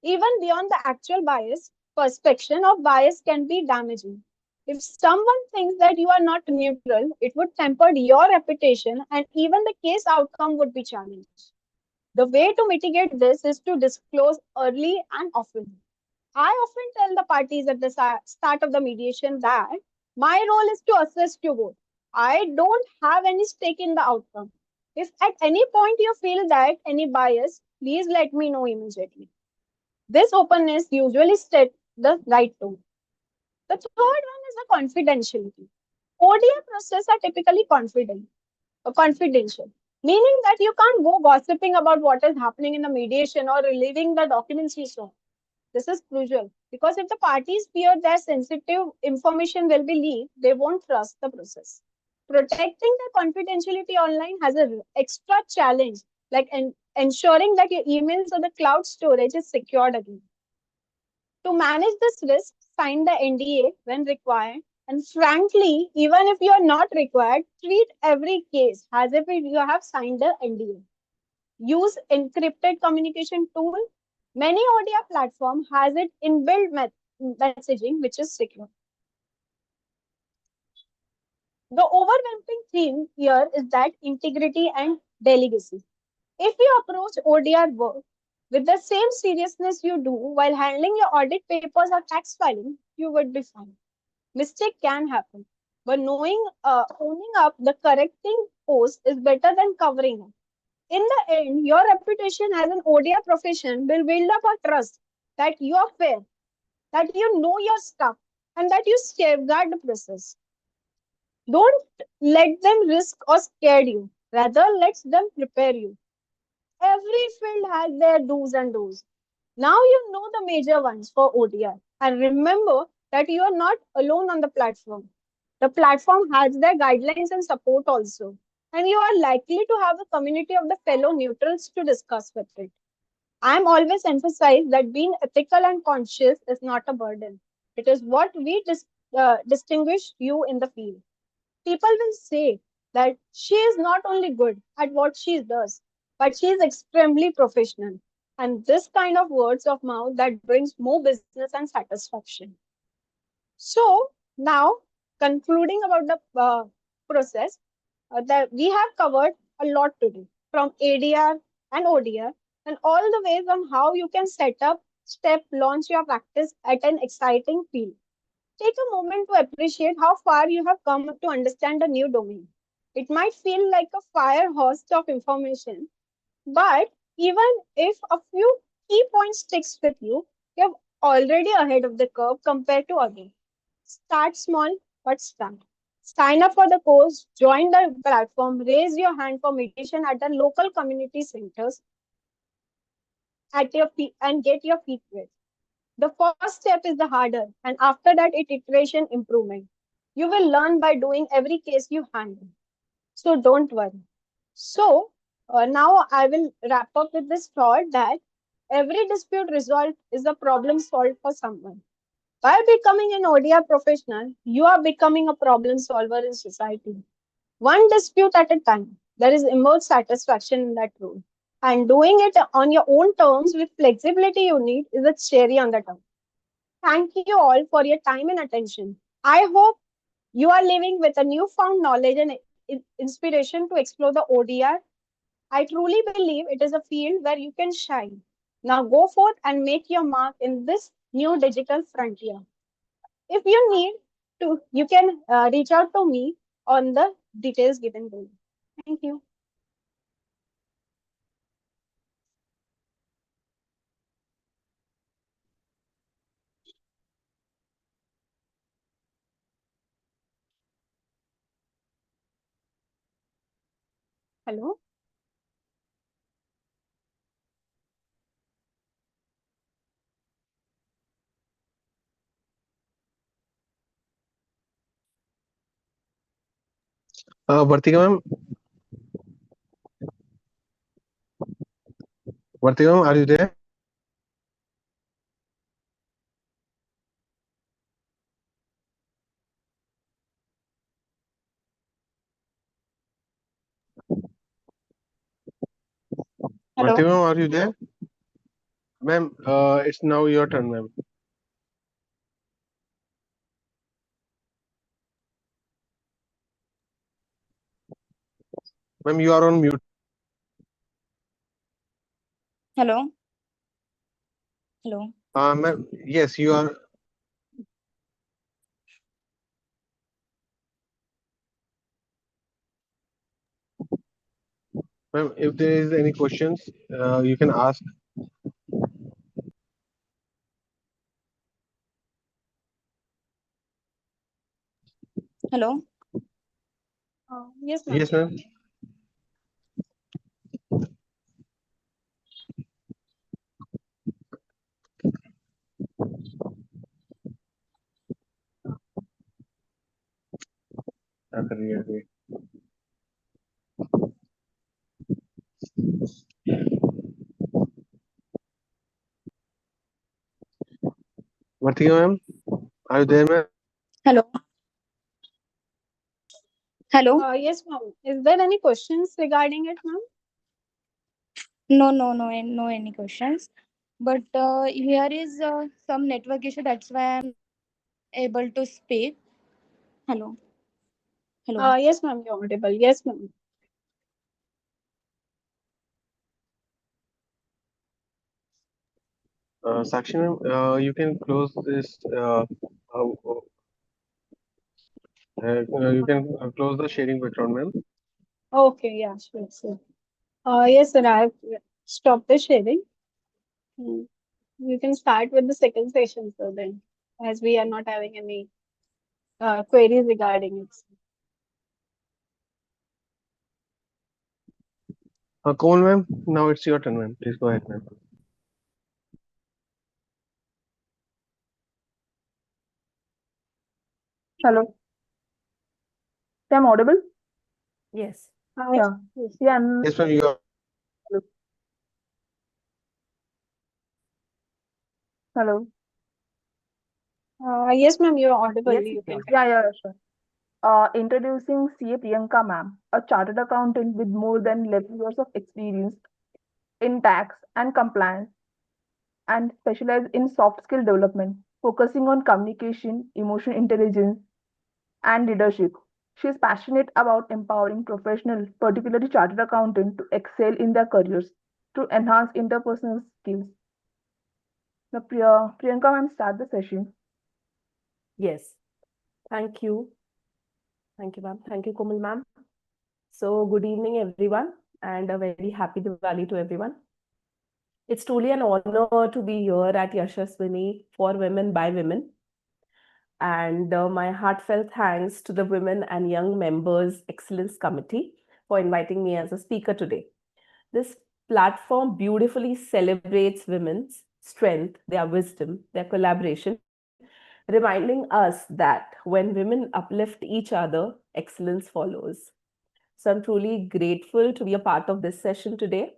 Even beyond the actual bias, perspection of bias can be damaging. If someone thinks that you are not neutral, it would temper your reputation and even the case outcome would be challenged. The way to mitigate this is to disclose early and often. I often tell the parties at the start of the mediation that my role is to assist you both. I don't have any stake in the outcome. If at any point you feel that any bias, please let me know immediately. This openness usually sets the right tone. The third one is the confidentiality. ODA processes are typically confidential, meaning that you can't go gossiping about what is happening in the mediation or relieving the documents you saw. This is crucial because if the parties fear their sensitive information will be leaked, they won't trust the process. Protecting the confidentiality online has an extra challenge like ensuring that your emails or the cloud storage is secured again. To manage this risk, sign the NDA when required. And frankly, even if you are not required, treat every case as if you have signed the NDA. Use encrypted communication tool. Many ODR platform has it inbuilt messaging, which is secure. The overwhelming theme here is that integrity and delicacy. If you approach ODR work with the same seriousness you do while handling your audit papers or tax filing, you would be fine. Mistake can happen, but owning up the correcting post is better than covering up. In the end, your reputation as an ODR profession will build up a trust that you are fair, that you know your stuff, and that you safeguard the process. Don't let them risk or scare you. Rather, let them prepare you. Every field has their do's and don'ts. Now you know the major ones for ODR. And remember that you are not alone on the platform. The platform has their guidelines and support also. And you are likely to have a community of the fellow neutrals to discuss with it. I'm always emphasize that being ethical and conscious is not a burden. It is what distinguish you in the field. People will say that she is not only good at what she does, but she is extremely professional. And this kind of words of mouth that brings more business and satisfaction. So now concluding about the process, that we have covered a lot today from ADR and ODR and all the ways on how you can set up, step, launch your practice at an exciting field. Take a moment to appreciate how far you have come to understand a new domain. It might feel like a fire hose of information, but even if a few key points sticks with you, you're already ahead of the curve compared to others. Start small, but start. Sign up for the course, join the platform, raise your hand for mediation at the local community centers at your feet and get your feet wet. The first step is the harder, and after that, it iteration improvement. You will learn by doing every case you handle. So don't worry. So now I will wrap up with this thought that every dispute resolved is a problem solved for someone. By becoming an ODR professional, you are becoming a problem solver in society. One dispute at a time. There is immense satisfaction in that role. And doing it on your own terms with flexibility you need is a cherry on the top. Thank you all for your time and attention. I hope you are living with a newfound knowledge and inspiration to explore the ODR. I truly believe it is a field where you can shine. Now go forth and make your mark in this new digital frontier. If you need to, you can reach out to me on the details given below. Thank you. Hello. Vartika ma'am, Vartika ma'am, are you there? Hello. Vartika ma'am, are you there? Ma'am, it's now your turn, ma'am. Ma'am, you are on mute. Hello. Hello. Ma'am, yes, you are. Ma'am, if there is any questions, you can ask. Hello. Yes, ma'am. Yes, ma'am. क्या कर रही है अभी? Martika ma'am, are you there, ma'am? Hello. Hello. Yes, ma'am. Is there any questions regarding it, ma'am? No, any questions. But here is some network issue. That's why I'm not able to speak. Hello. Hello. Yes, ma'am, you're audible. Yes, ma'am. Sakshi ma'am, you can close this. You can close the sharing background, ma'am. Okay, yeah, sure, sure. Yes, sir, I have stopped the sharing. Hmm. You can start with the second session, sir, then, as we are not having any queries regarding it. Komal ma'am, now it's your turn, ma'am. Please go ahead, ma'am. Hello, am I audible? Yes. Yeah, Yes, yeah, I'm Yes, ma'am. You are. hello. yes, ma'am, you're audible. Yes, You you can. can. Yeah, sure. Introducing CA Priyanka ma'am, a chartered accountant with more than 11 years of experience in tax and compliance and specialized in soft skill development, focusing on communication, emotional intelligence, and leadership. She is passionate about empowering professionals, particularly chartered accountants, to excel in their careers to enhance interpersonal skills. Now, Priyanka ma'am, start the session. Yes, thank you. Thank you, ma'am. Thank you, Komal ma'am. So, good evening, everyone, and a very happy Diwali to everyone. It's truly an honor to be here at Yashaswini for Women by Women. And my heartfelt thanks to the Women and Young Members Excellence Committee for inviting me as a speaker today. This platform beautifully celebrates women's strength, their wisdom, their collaboration, reminding us that when women uplift each other, excellence follows. So I'm truly grateful to be a part of this session today.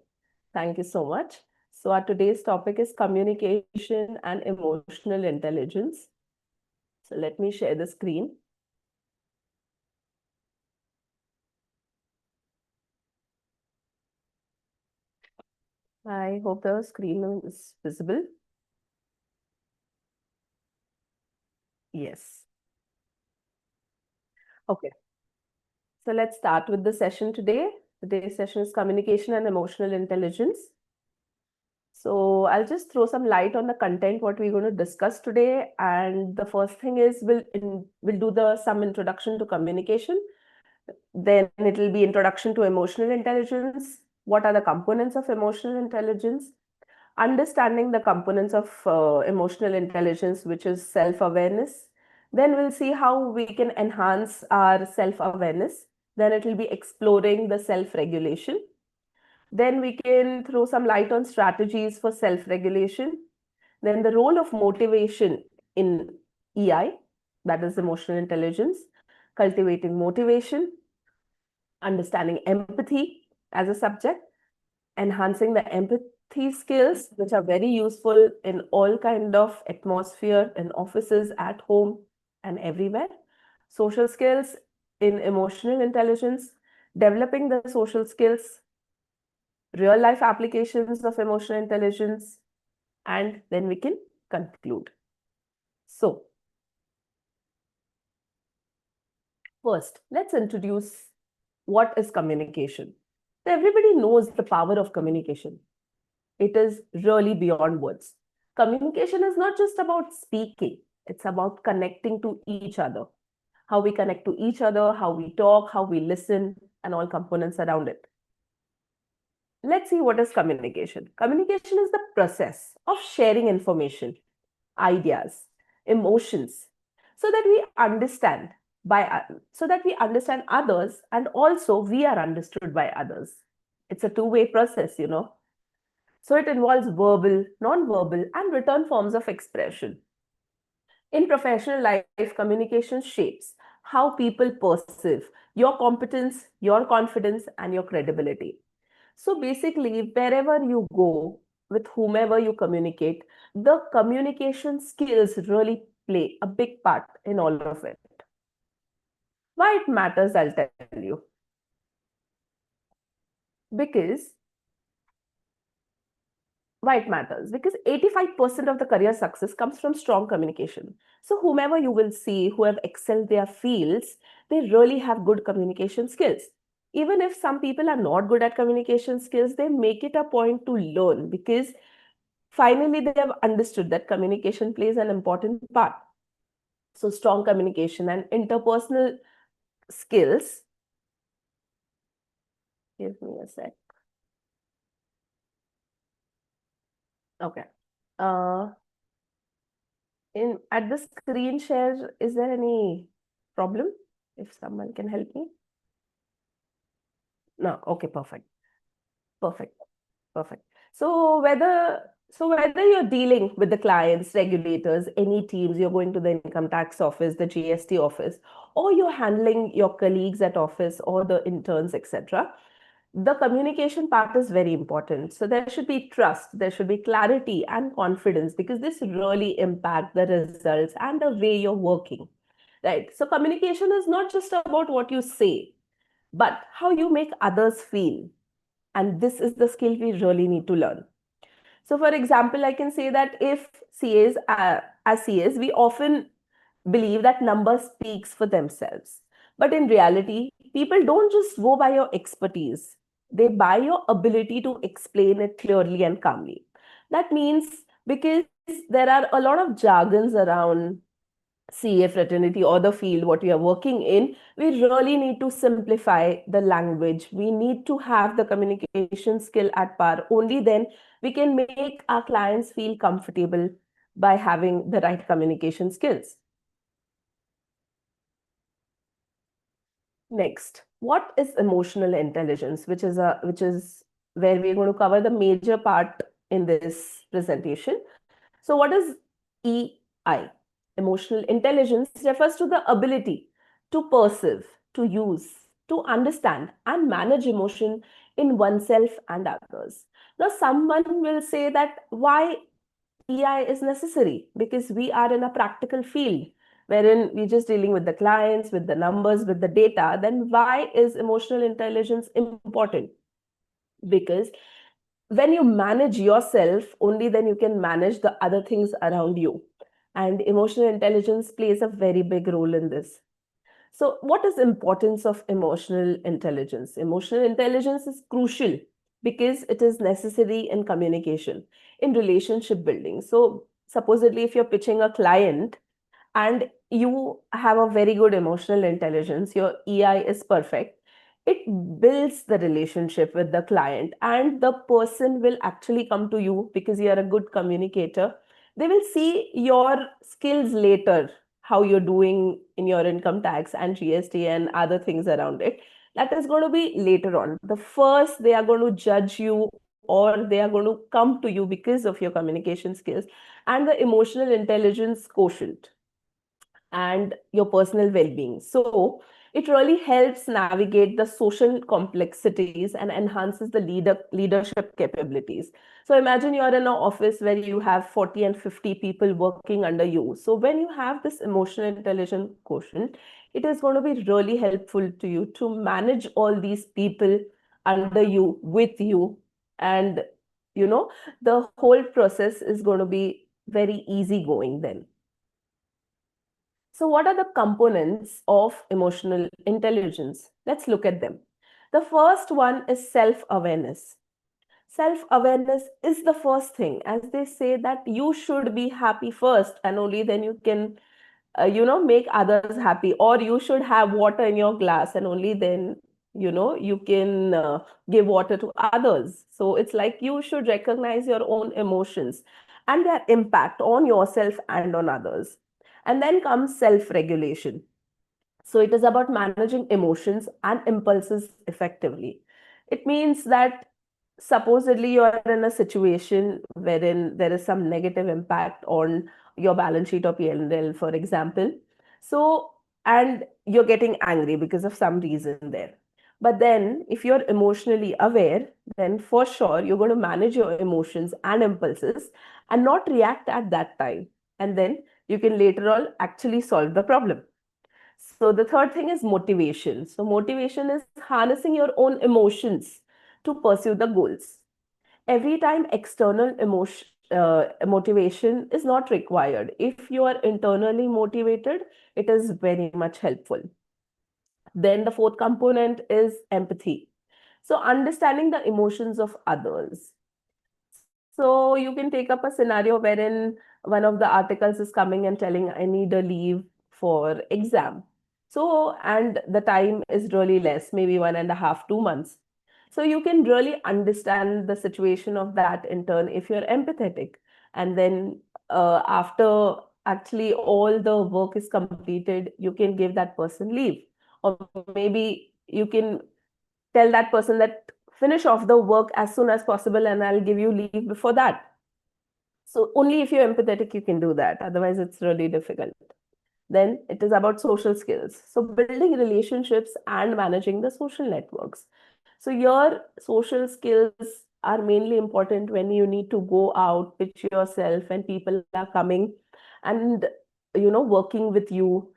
Thank you so much. So our today's topic is communication and emotional intelligence. So let me share the screen. I hope the screen is visible. Yes. Okay. So let's start with the session today. Today's session is communication and emotional intelligence. So I'll just throw some light on the content what we're going to discuss today. And the first thing is we'll do some introduction to communication. Then it will be introduction to emotional intelligence. What are the components of emotional intelligence? Understanding the components of emotional intelligence, which is self-awareness. Then we'll see how we can enhance our self-awareness. Then it will be exploring the self-regulation. Then we can throw some light on strategies for self-regulation. Then the role of motivation in EI, that is emotional intelligence, cultivating motivation, understanding empathy as a subject, enhancing the empathy skills, which are very useful in all kind of atmosphere, in offices, at home, and everywhere. Social skills in emotional intelligence, developing the social skills, real life applications of emotional intelligence, and then we can conclude. So, first, let's introduce what is communication. So everybody knows the power of communication. It is really beyond words. Communication is not just about speaking, it's about connecting to each other. How we connect to each other, how we talk, how we listen, and all components around it. Let's see what is communication. Communication is the process of sharing information, ideas, emotions, so that we understand so that we understand others and also we are understood by others. It's a two-way process. So it involves verbal, non-verbal, and written forms of expression. In professional life, communication shapes how people perceive your competence, your confidence, and your credibility. So basically, wherever you go, with whomever you communicate, the communication skills really play a big part in all of it. Why it matters, I'll tell you. Because why it matters? Because 85% of the career success comes from strong communication. So whomever you will see who have excelled their fields, they really have good communication skills. Even if some people are not good at communication skills, they make it a point to learn, because finally they have understood that communication plays an important part. So strong communication and interpersonal skills. Give me a sec. Okay. Uh, in at the screen share, is there any problem? If someone can help me? No. Okay. Perfect. Perfect. Perfect. So whether you're dealing with the clients, regulators, any teams, you're going to the income tax office, the GST office, or you're handling your colleagues at office or the interns, etc., the communication part is very important. So there should be trust, there should be clarity and confidence, because this really impact the results and the way you're working, right? So communication is not just about what you say, but how you make others feel. And this is the skill we really need to learn. So for example, I can say that if CAs, as CAs, we often believe that numbers speaks for themselves. But in reality, people don't just go by your expertise. They buy your ability to explain it clearly and calmly. That means, because there are a lot of jargons around CA fraternity or the field what we are working in, we really need to simplify the language. We need to have the communication skill at par. Only then we can make our clients feel comfortable by having the right communication skills. Next, what is emotional intelligence, which is where we're going to cover the major part in this presentation. So what is EI? Emotional intelligence refers to the ability to perceive, to use, to understand and manage emotion in oneself and others. Now, someone will say that why EI is necessary? Because we are in a practical field wherein we're just dealing with the clients, with the numbers, with the data. Then why is emotional intelligence important? Because when you manage yourself, only then you can manage the other things around you. And emotional intelligence plays a very big role in this. So what is importance of emotional intelligence? Emotional intelligence is crucial because it is necessary in communication, in relationship building. So supposedly if you're pitching a client and you have a very good emotional intelligence, your EI is perfect, it builds the relationship with the client, and the person will actually come to you because you are a good communicator. They will see your skills later, how you're doing in your income tax and GST and other things around it. That is going to be later on. The first, they are going to judge you or they are going to come to you because of your communication skills and the emotional intelligence quotient and your personal well-being. So it really helps navigate the social complexities and enhances the leadership capabilities. So imagine you're in an office where you have 40 and 50 people working under you. So when you have this emotional intelligence quotient, it is going to be really helpful to you to manage all these people under you, with you, and the whole process is going to be very easy going then. So what are the components of emotional intelligence? Let's look at them. The first one is self-awareness. Self-awareness is the first thing, as they say that you should be happy first and only then you can make others happy, or you should have water in your glass and only then you can give water to others. So it's like you should recognize your own emotions and their impact on yourself and on others. And then comes self-regulation. So it is about managing emotions and impulses effectively. It means that supposedly you are in a situation wherein there is some negative impact on your balance sheet or P&L, for example. So, and you're getting angry because of some reason there. But then, if you're emotionally aware, then for sure you're going to manage your emotions and impulses and not react at that time. And then you can later on actually solve the problem. So, the third thing is motivation. So, motivation is harnessing your own emotions to pursue the goals. Every time external motivation is not required. If you are internally motivated, it is very much helpful. Then the fourth component is empathy. So understanding the emotions of others. So you can take up a scenario wherein one of the articles is coming and telling, I need a leave for exam. So, and the time is really less, maybe 1.5, 2 months. So you can really understand the situation of that intern if you're empathetic. And then after actually all the work is completed, you can give that person leave. Or maybe you can tell that person that finish off the work as soon as possible and I'll give you leave before that. So only if you're empathetic, you can do that. Otherwise, it's really difficult. Then it is about social skills. So building relationships and managing the social networks. So your social skills are mainly important when you need to go out, pitch yourself, and people are coming and working with you,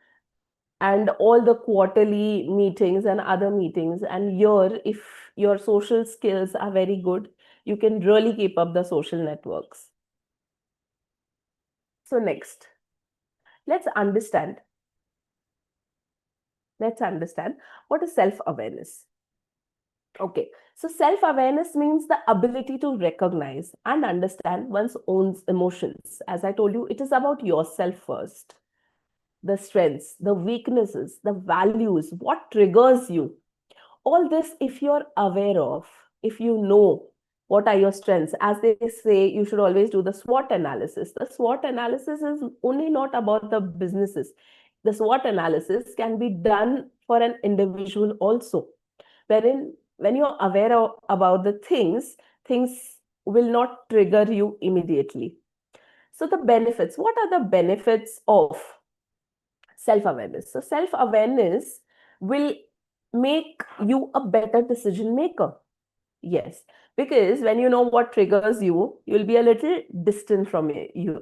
and all the quarterly meetings and other meetings. And here, if your social skills are very good, you can really keep up the social networks. So next, let's understand what is self-awareness. Okay, so self-awareness means the ability to recognize and understand one's own emotions. As I told you, it is about yourself first. The strengths, the weaknesses, the values, what triggers you. All this, if you're aware of, if you know what are your strengths, as they say, you should always do the SWOT analysis. The SWOT analysis is only not about the businesses. The SWOT analysis can be done for an individual also, wherein when you're aware about the things will not trigger you immediately. So the benefits, what are the benefits of self-awareness? So self-awareness will make you a better decision maker. Yes, because when you know what triggers you, you'll be a little distant from it. You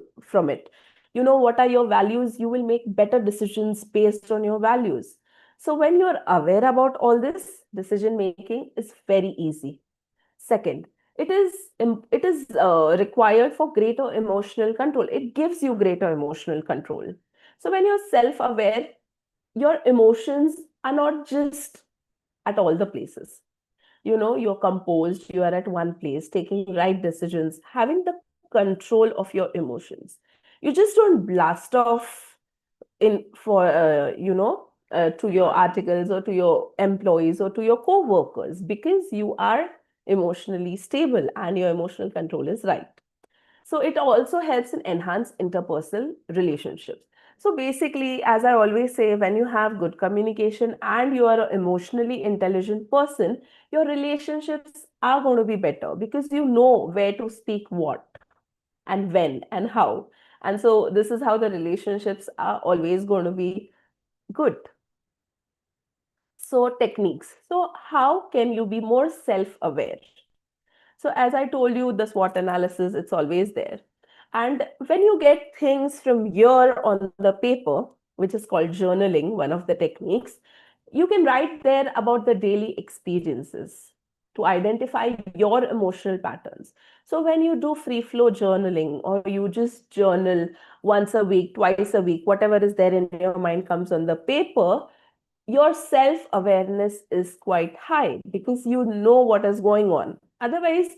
know what are your values, you will make better decisions based on your values. So when you're aware about all this, decision making is very easy. Second, it is required for greater emotional control. It gives you greater emotional control. So when you're self-aware, your emotions are not just at all the places. You're composed, you are at one place, taking right decisions, having the control of your emotions. You just don't blast off in for to your articles or to your employees or to your co-workers, because you are emotionally stable and your emotional control is right. So it also helps in enhance interpersonal relationships. So basically, as I always say, when you have good communication and you are an emotionally intelligent person, your relationships are going to be better because you know where to speak what and when and how. And so this is how the relationships are always going to be good. So techniques. So how can you be more self-aware? So as I told you, the SWOT analysis, it's always there. And when you get things from here on the paper, which is called journaling, one of the techniques, you can write there about the daily experiences to identify your emotional patterns. So when you do free flow journaling, or you just journal once a week, twice a week, whatever is there in your mind comes on the paper, your self awareness is quite high because you know what is going on. Otherwise,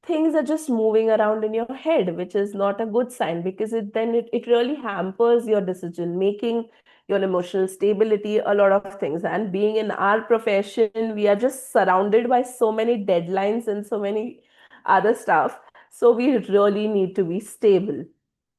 things are just moving around in your head, which is not a good sign, because it really hampers your decision making, your emotional stability, a lot of things. And being in our profession, we are just surrounded by so many deadlines and so many other stuff. So we really need to be stable.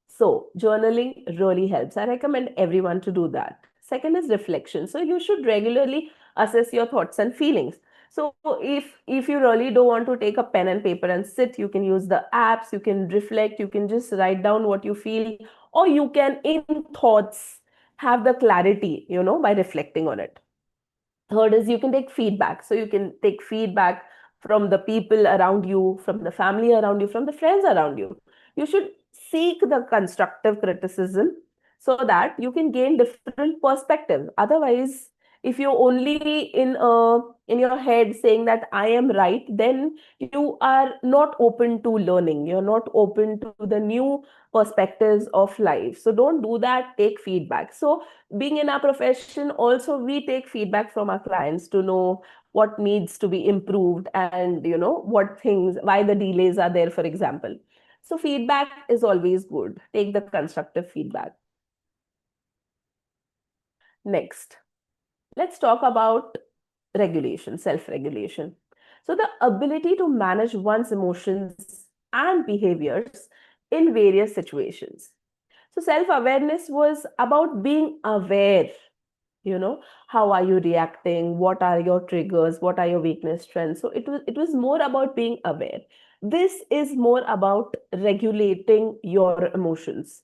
So journaling really helps. I recommend everyone to do that. Second is reflection. So you should regularly assess your thoughts and feelings. So if you really don't want to take a pen and paper and sit, you can use the apps, you can reflect, you can just write down what you feel, or you can in thoughts have the clarity, by reflecting on it. Third is you can take feedback. So you can take feedback from the people around you, from the family around you, from the friends around you. You should seek the constructive criticism so that you can gain different perspective. Otherwise, if you're only in your head saying that I am right, then you are not open to learning. You're not open to the new perspectives of life. So don't do that. Take feedback. So being in our profession, also we take feedback from our clients to know what needs to be improved, and what things, why the delays are there, for example. So feedback is always good. Take the constructive feedback. Next, let's talk about regulation, self regulation. So the ability to manage one's emotions and behaviors in various situations. So self awareness was about being aware. How are you reacting, what are your triggers, what are your weakness, strengths. So it was more about being aware. This is more about regulating your emotions,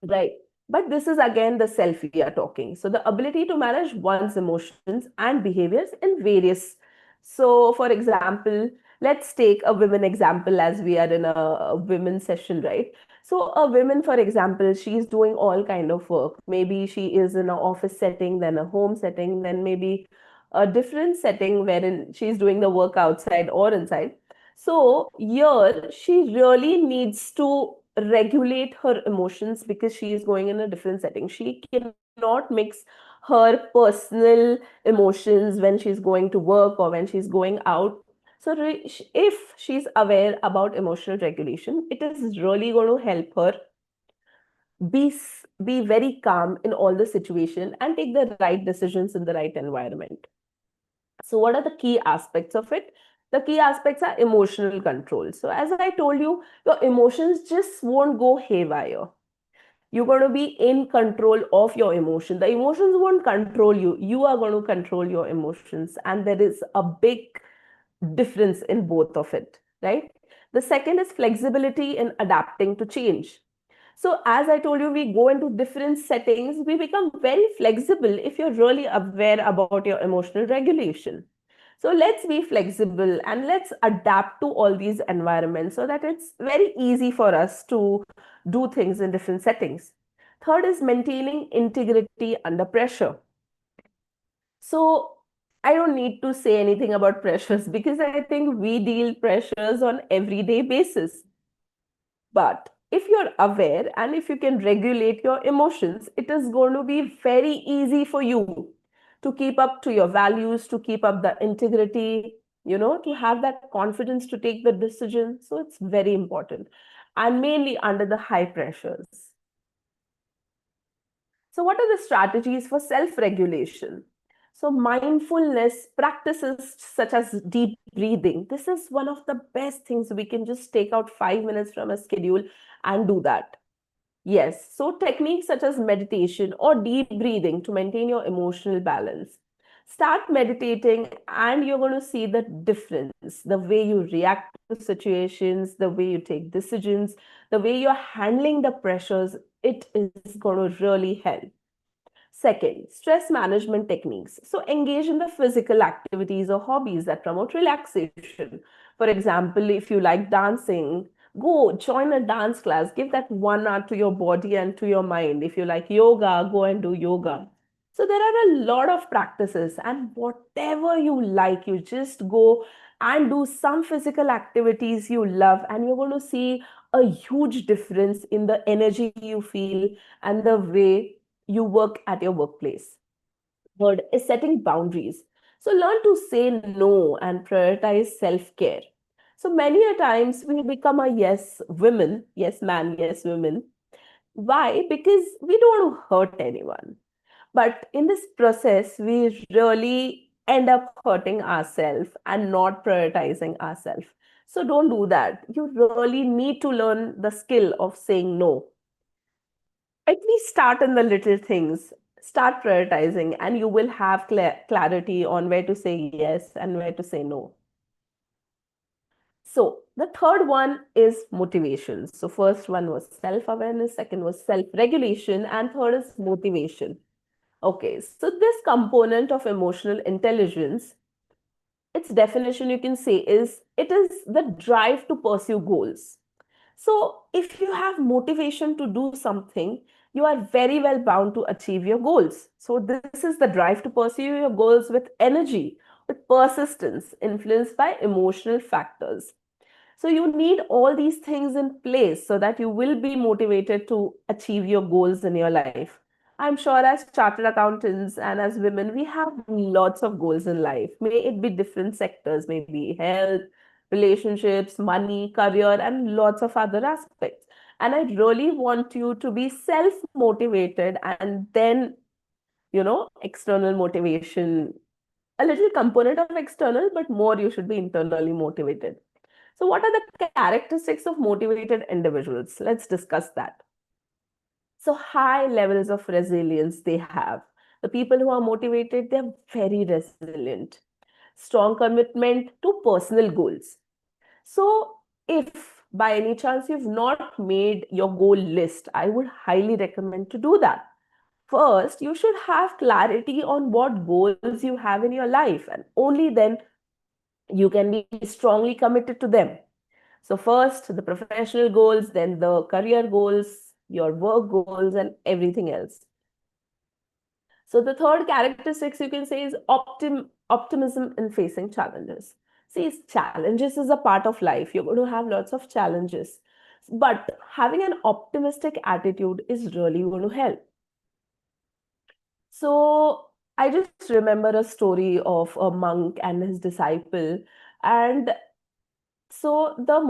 right? But this is again the self we are talking. So the ability to manage one's emotions and behaviors in various. So for example, let's take a women example, as we are in a women session, right? So a woman, for example, she's doing all kind of work. Maybe she is in an office setting, then a home setting, then maybe a different setting wherein she's doing the work outside or inside. So here she really needs to regulate her emotions because she is going in a different setting. She cannot mix her personal emotions when she's going to work or when she's going out. So if she's aware about emotional regulation, it is really going to help her be very calm in all the situation and take the right decisions in the right environment. So what are the key aspects of it? The key aspects are emotional control. So as I told you, your emotions just won't go haywire. You're going to be in control of your emotion. The emotions won't control you. You are going to control your emotions. And there is a big difference in both of it, right? The second is flexibility in adapting to change. So as I told you, we go into different settings, we become very flexible if you're really aware about your emotional regulation. So let's be flexible and let's adapt to all these environments so that it's very easy for us to do things in different settings. Third is maintaining integrity under pressure. So I don't need to say anything about pressures because I think we deal pressures on everyday basis. But if you're aware and if you can regulate your emotions, it is going to be very easy for you to keep up to your values, to keep up the integrity, to have that confidence to take the decision. So it's very important. And mainly under the high pressures. So, what are the strategies for self regulation? So, mindfulness practices such as deep breathing. This is one of the best things. We can just take out 5 minutes from a schedule and do that. Yes. So, techniques such as meditation or deep breathing to maintain your emotional balance. Start meditating, and you're going to see the difference, the way you react to situations, the way you take decisions, the way you're handling the pressures. It is going to really help. Second, stress management techniques. So engage in the physical activities or hobbies that promote relaxation. For example, if you like dancing, go join a dance class. Give that 1 hour to your body and to your mind. If you like yoga, go and do yoga. So there are a lot of practices, and whatever you like, you just go and do some physical activities you love, and you're going to see a huge difference in the energy you feel and the way you work at your workplace. Third is setting boundaries. So learn to say no and prioritize self care. So many a times we become a yes women, yes man, yes women. Why? Because we don't want to hurt anyone. But in this process, we really end up hurting ourselves and not prioritizing ourselves. So don't do that. You really need to learn the skill of saying no. At least start in the little things. Start prioritizing, and you will have clarity on where to say yes and where to say no. So the third one is motivation. So first one was self-awareness, second was self-regulation, and third is motivation. Okay, so this component of emotional intelligence, its definition you can say is it is the drive to pursue goals. So, if you have motivation to do something, you are very well bound to achieve your goals. So, this is the drive to pursue your goals with energy, with persistence, influenced by emotional factors. So you need all these things in place so that you will be motivated to achieve your goals in your life. I'm sure as chartered accountants and as women, we have lots of goals in life. May it be different sectors, maybe health, relationships, money, career, and lots of other aspects. And I really want you to be self motivated and then, external motivation, a little component of external, but more you should be internally motivated. So, what are the characteristics of motivated individuals? Let's discuss that. So, high levels of resilience they have. The people who are motivated, they're very resilient. Strong commitment to personal goals. So, if by any chance you've not made your goal list, I would highly recommend to do that. First, you should have clarity on what goals you have in your life, and only then you can be strongly committed to them. So first the professional goals, then the career goals, your work goals, and everything else. So the third characteristics you can say is optimism in facing challenges. See, challenges is a part of life. You're going to have lots of challenges. But having an optimistic attitude is really going to help. So I just remember a story of a monk and his disciple, and so the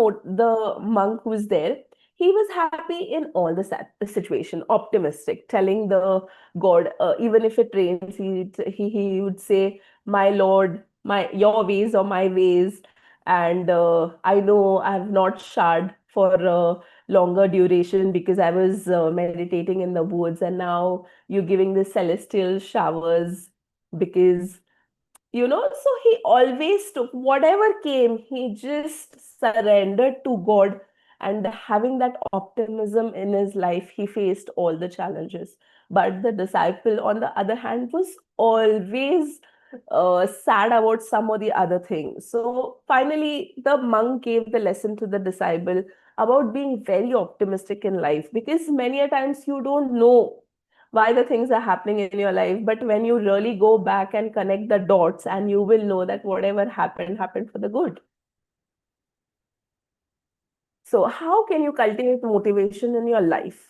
monk who was there, he was happy in all the situation, optimistic, telling the god, even if it rains, he would say, my lord, my your ways or my ways. And I know I have not showered for a longer duration because I was meditating in the woods, and now you're giving the celestial showers because so he always took whatever came, he just surrendered to God. And having that optimism in his life, he faced all the challenges. But the disciple, on the other hand, was always sad about some or the other thing. So finally, the monk gave the lesson to the disciple about being very optimistic in life, because many a times you don't know why the things are happening in your life, but when you really go back and connect the dots, and you will know that whatever happened for the good. So how can you cultivate motivation in your life?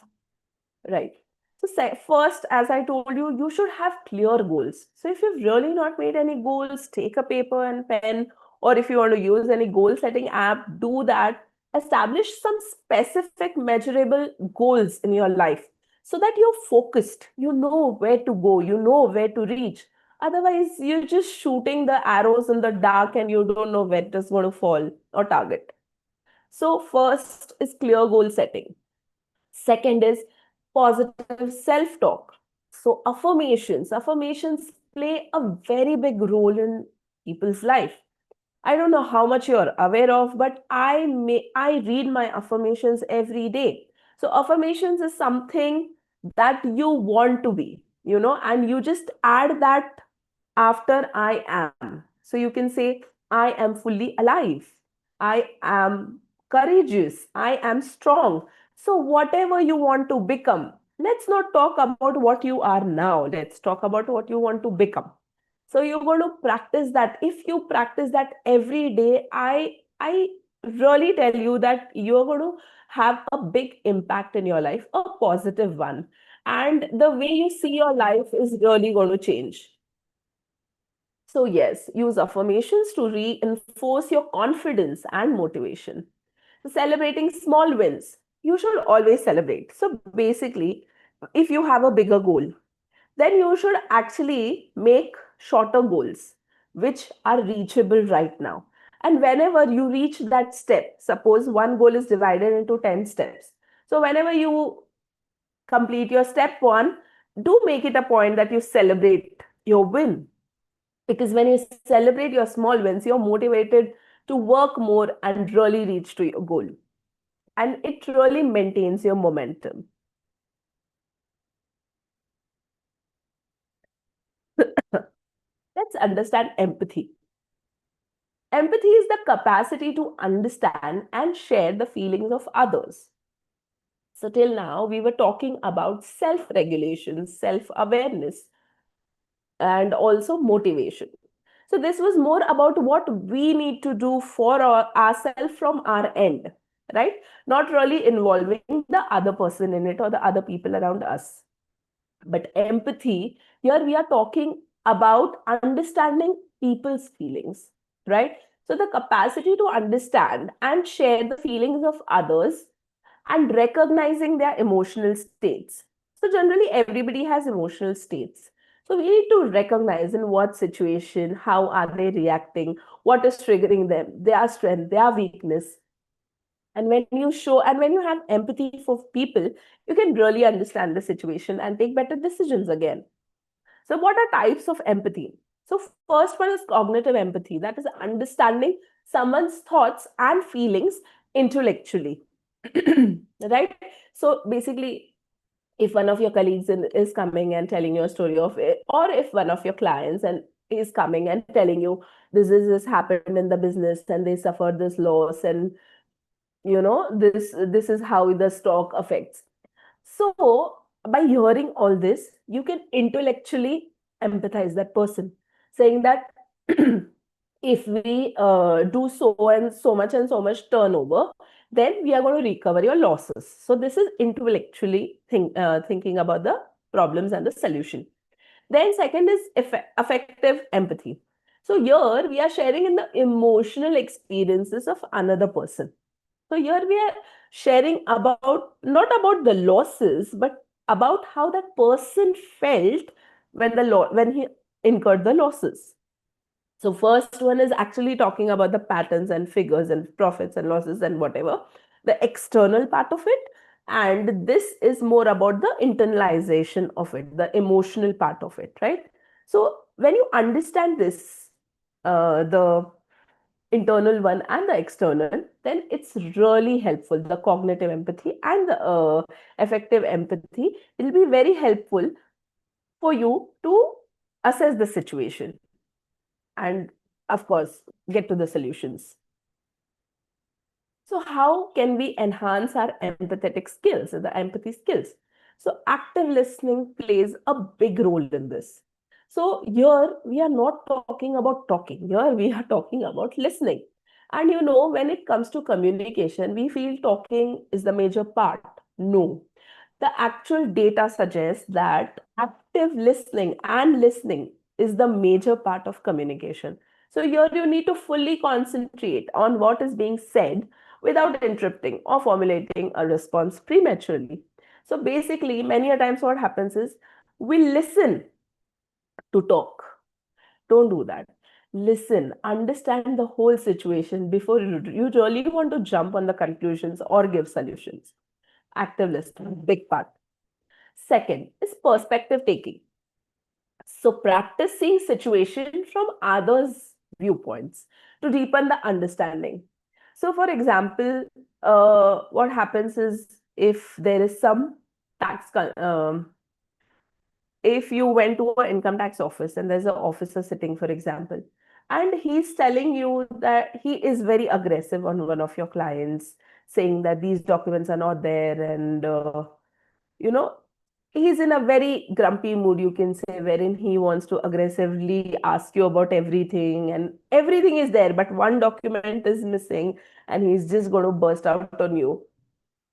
Right. So first, as I told you, you should have clear goals. So if you've really not made any goals, take a paper and pen, or if you want to use any goal setting app, do that. Establish some specific measurable goals in your life so that you're focused, you know where to go, you know where to reach. Otherwise, you're just shooting the arrows in the dark and you don't know where it is going to fall or target. So first is clear goal setting. Second is positive self talk. So, affirmations play a very big role in people's life. I don't know how much you're aware of, but I read my affirmations every day. So, affirmations is something that you want to be, and you just add that after I am. So, you can say, I am fully alive. I am courageous. I am strong. So, whatever you want to become, let's not talk about what you are now. Let's talk about what you want to become. So, you're going to practice that. If you practice that every day, I really tell you that you're going to have a big impact in your life, a positive one. And the way you see your life is really going to change. So, yes, use affirmations to reinforce your confidence and motivation. Celebrating small wins. You should always celebrate. So, basically, if you have a bigger goal, then you should actually make shorter goals which are reachable right now. And whenever you reach that step, suppose one goal is divided into 10 steps. So, whenever you complete your step one, do make it a point that you celebrate your win, because when you celebrate your small wins, you're motivated to work more and really reach to your goal, and it really maintains your momentum. let's understand empathy. Empathy is the capacity to understand and share the feelings of others. So, till now, we were talking about self regulation, self awareness, and also motivation. So, this was more about what we need to do for ourselves from our end, right? Not really involving the other person in it or the other people around us. But empathy, here we are talking about understanding people's feelings, right? So, the capacity to understand and share the feelings of others and recognizing their emotional states. So, generally, everybody has emotional states. So, we need to recognize in what situation, how are they reacting, what is triggering them, their strength, their weakness. And when you show and when you have empathy for people, you can really understand the situation and take better decisions again. So, what are types of empathy? So, first one is cognitive empathy, that is understanding someone's thoughts and feelings intellectually. Right? So, basically, if one of your colleagues is coming and telling you a story of it, or if one of your clients and is coming and telling you this happened in the business and they suffered this loss, and this is how the stock affects. So by hearing all this, you can intellectually empathize that person, saying that if we do so much turnover, then we are going to recover your losses. So this is intellectually thinking about the problems and the solution. Then second is affective empathy. So here we are sharing in the emotional experiences of another person. So here we are sharing about not about the losses, but about how that person felt when he incurred the losses. So first one is actually talking about the patterns and figures and profits and losses and whatever, the external part of it. And this is more about the internalization of it, the emotional part of it, right? So when you understand this, the internal one and the external, then it's really helpful. The cognitive empathy and the affective empathy, it'll be very helpful for you to assess the situation and, of course, get to the solutions. So, how can we enhance our empathetic skills, the empathy skills? So, active listening plays a big role in this. So, here we are not talking about talking, here we are talking about listening. And when it comes to communication, we feel talking is the major part. No, the actual data suggests that active listening and listening is the major part of communication. So, here you need to fully concentrate on what is being said without interrupting or formulating a response prematurely. So, basically, many a times what happens is we listen to talk. Don't do that. Listen, understand the whole situation before you really want to jump on the conclusions or give solutions. Active listening, big part. Second is perspective taking. So practice seeing situation from others' viewpoints to deepen the understanding. So, for example, what happens is if there is some tax, if you went to an income tax office and there's an officer sitting, for example, and he's telling you that he is very aggressive on one of your clients, saying that these documents are not there, and you know he's in a very grumpy mood, you can say, wherein he wants to aggressively ask you about everything, and everything is there but one document is missing, and he's just going to burst out on you.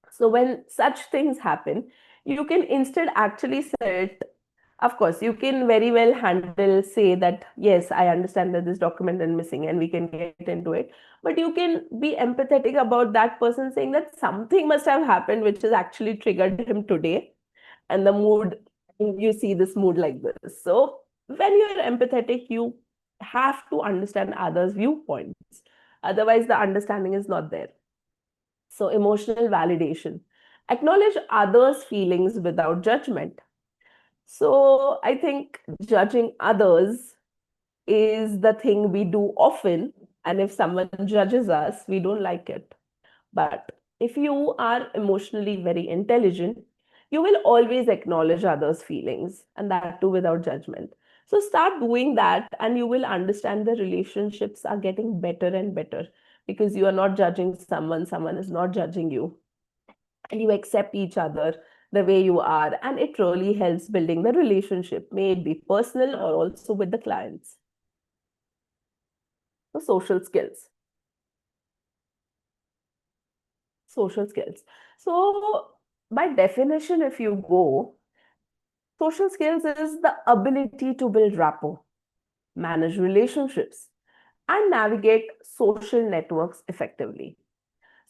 So when such things happen, you can instead actually sit. Of course, you can very well handle, say that, yes, I understand that this document is missing and we can get into it. But you can be empathetic about that person, saying that something must have happened which has actually triggered him today. And the mood, you see this mood like this. So when you're empathetic, you have to understand others' viewpoints. Otherwise, the understanding is not there. So, emotional validation. Acknowledge others' feelings without judgment. So, I think judging others is the thing we do often. And if someone judges us, we don't like it. But if you are emotionally very intelligent, you will always acknowledge others' feelings, and that too without judgment. So start doing that, and you will understand the relationships are getting better and better because you are not judging someone, someone is not judging you, and you accept each other the way you are. And it really helps building the relationship, may it be personal or also with the clients. So social skills. Social skills. So by definition, if you go, social skills is the ability to build rapport, manage relationships, and navigate social networks effectively.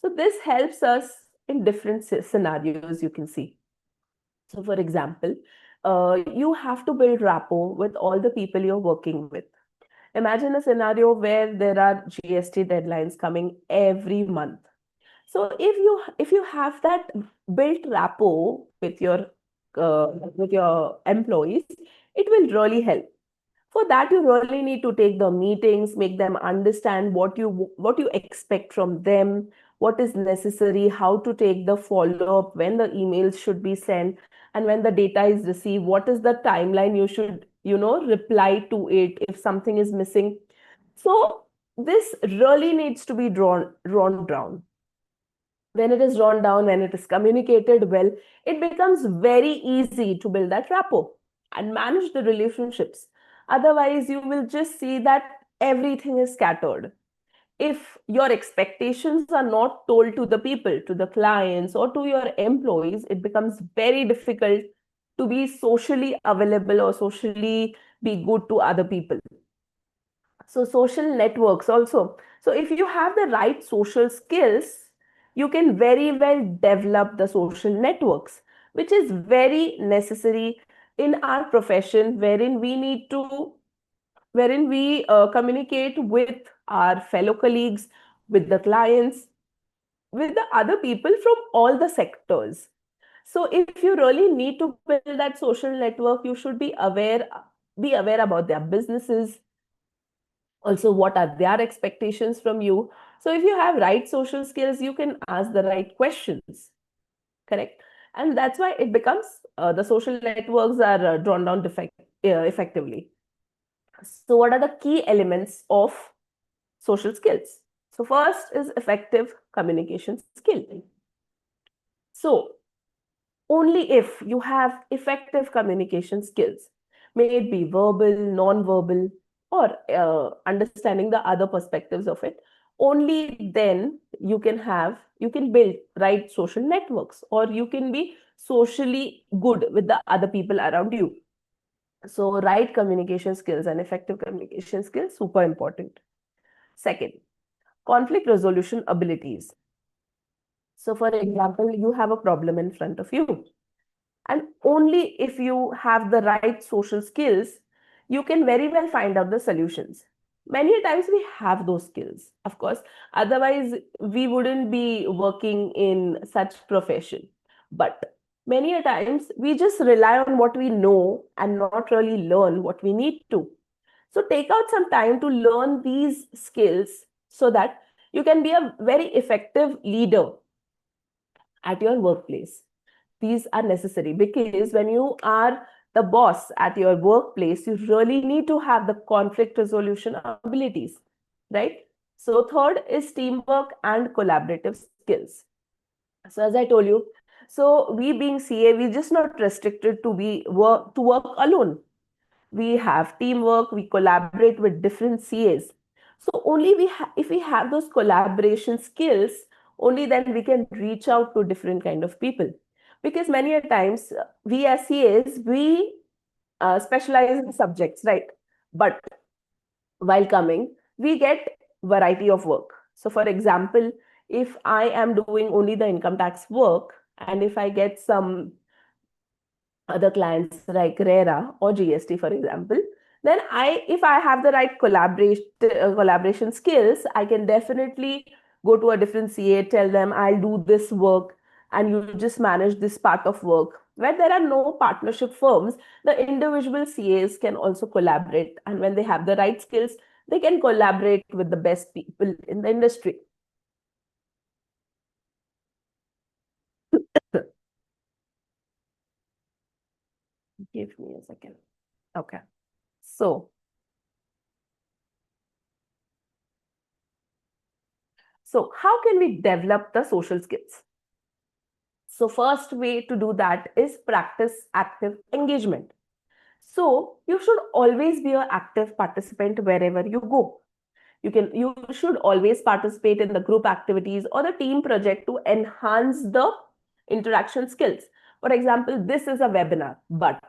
So this helps us in different scenarios you can see. So for example, you have to build rapport with all the people you're working with. Imagine a scenario where there are GST deadlines coming every month. So if you have that built rapport with your employees, it will really help. For that, you really need to take the meetings, make them understand what you expect from them, what is necessary, how to take the follow up, when the emails should be sent, and when the data is received, what is the timeline you should reply to it if something is missing. So this really needs to be drawn down. When it is drawn down, when it is communicated well, it becomes very easy to build that rapport and manage the relationships. Otherwise, you will just see that everything is scattered. If your expectations are not told to the people, to the clients, or to your employees, it becomes very difficult to be socially available or socially be good to other people. So social networks also. So if you have the right social skills, you can very well develop the social networks, which is very necessary in our profession, wherein we communicate with our fellow colleagues, with the clients, with the other people from all the sectors. So if you really need to build that social network, you should be aware about their businesses, also what are their expectations from you. So if you have right social skills, you can ask the right questions, correct? And that's why it becomes the social networks are drawn down effectively. So what are the key elements of social skills? So first is effective communication skill. So only if you have effective communication skills, may it be verbal, non-verbal, or understanding the other perspectives of it, only then you can build right social networks, or you can be socially good with the other people around you. So right communication skills and effective communication skills, super important. Second, conflict resolution abilities. So for example, you have a problem in front of you, and only if you have the right social skills, you can very well find out the solutions. Many times we have those skills, of course, otherwise we wouldn't be working in such profession. But many a times we just rely on what we know and not really learn what we need to. So take out some time to learn these skills so that you can be a very effective leader at your workplace. These are necessary because when you are the boss at your workplace, you really need to have the conflict resolution abilities, right? So third is teamwork and collaborative skills. So as I told you, so we being CA, we just not restricted to work alone. We have teamwork, we collaborate with different CAs. So only if we have those collaboration skills, only then we can reach out to different kind of people. Because many a times we as CAs, we specialize in subjects, right? But while coming, we get variety of work. So for example, if I am doing only the income tax work, and if I get some other clients like RERA or GST, for example, then if I have the right collaboration skills, I can definitely go to a different CA, tell them I'll do this work, and you just manage this part of work. Where there are no partnership firms, the individual CAs can also collaborate, and when they have the right skills, they can collaborate with the best people in the industry. Give me a second. Okay. So, how can we develop the social skills? So first way to do that is practice active engagement. So you should always be an active participant wherever you go. You should always participate in the group activities or the team project to enhance the interaction skills. For example, this is a webinar, but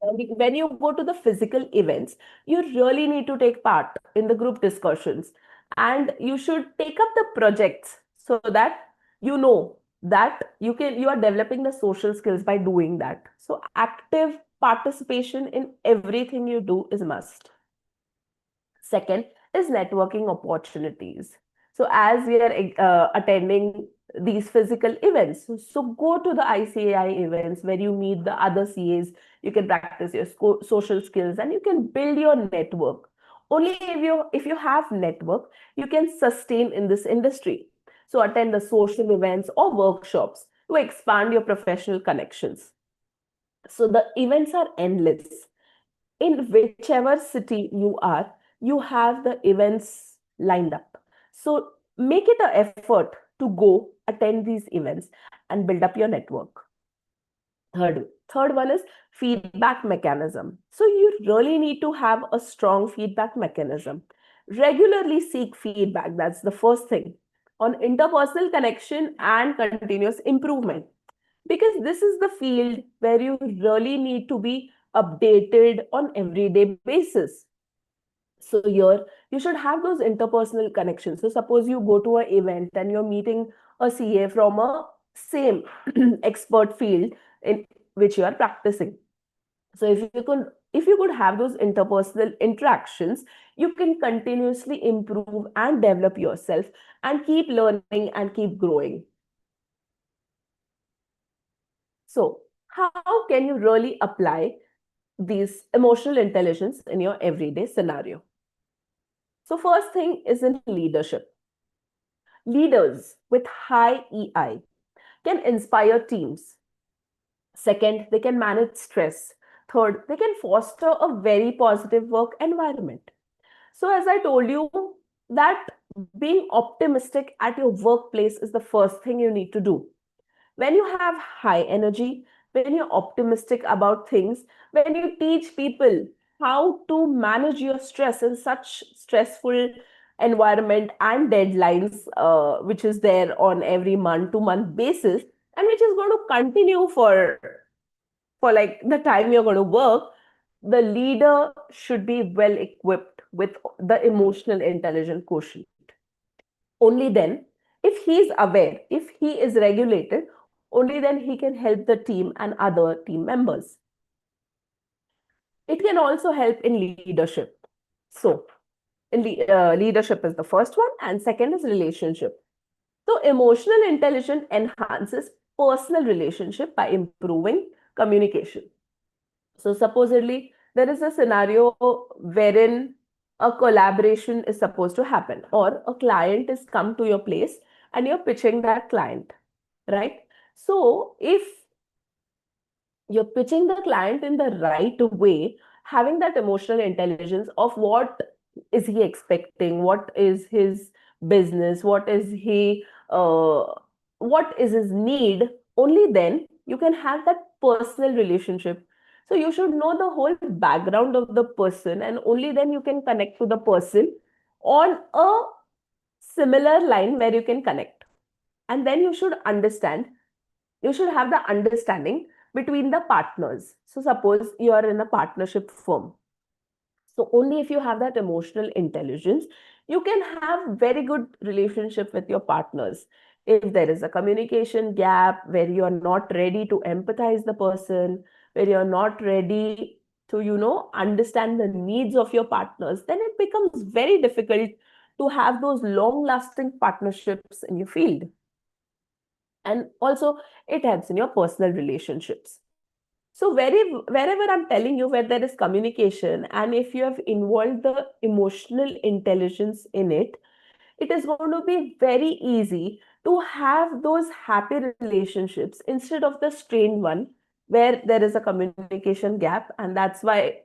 when you go to the physical events, you really need to take part in the group discussions, and you should take up the projects so that you know that you are developing the social skills by doing that. So active participation in everything you do is must. Second is networking opportunities. So as we are attending these physical events, so go to the ICAI events where you meet the other CAs, you can practice your social skills and you can build your network. Only if you have network, you can sustain in this industry. So attend the social events or workshops to expand your professional connections. So the events are endless. In whichever city you are, you have the events lined up. So make it an effort to go attend these events and build up your network. Third one is feedback mechanism. So you really need to have a strong feedback mechanism. Regularly seek feedback. That's the first thing on interpersonal connection and continuous improvement, because this is the field where you really need to be updated on everyday basis. So here you should have those interpersonal connections. So suppose you go to an event and you're meeting a CA from a same expert field in which you are practicing. So if you could have those interpersonal interactions, you can continuously improve and develop yourself and keep learning and keep growing. So how can you really apply these emotional intelligence in your everyday scenario? So first thing is in leadership. Leaders with high EI can inspire teams. Second, they can manage stress. Third, they can foster a very positive work environment. So as I told you, that being optimistic at your workplace is the first thing you need to do. When you have high energy, when you're optimistic about things, when you teach people how to manage your stress in such stressful environment and deadlines, which is there on every month to month basis, and which is going to continue for like the time you're going to work, the leader should be well equipped with the emotional intelligence quotient. Only then, if he is aware, if he is regulated, only then he can help the team and other team members. It can also help in leadership. So, leadership is the first one, and second is relationship. So, emotional intelligence enhances personal relationship by improving communication. So, supposedly, there is a scenario wherein a collaboration is supposed to happen, or a client is come to your place and you're pitching that client, right? So, if you're pitching the client in the right way, having that emotional intelligence of what is he expecting, what is his business, what is his need, only then you can have that personal relationship. So you should know the whole background of the person, and only then you can connect to the person on a similar line where you can connect. And then you should have the understanding between the partners. So suppose you are in a partnership firm. So only if you have that emotional intelligence, you can have very good relationship with your partners. If there is a communication gap where you are not ready to empathize the person, where you're not ready to, understand the needs of your partners, then it becomes very difficult to have those long lasting partnerships in your field. And also it helps in your personal relationships. So wherever I'm telling you where there is communication, and if you have involved the emotional intelligence in it, it is going to be very easy to have those happy relationships instead of the strained one where there is a communication gap. And that's why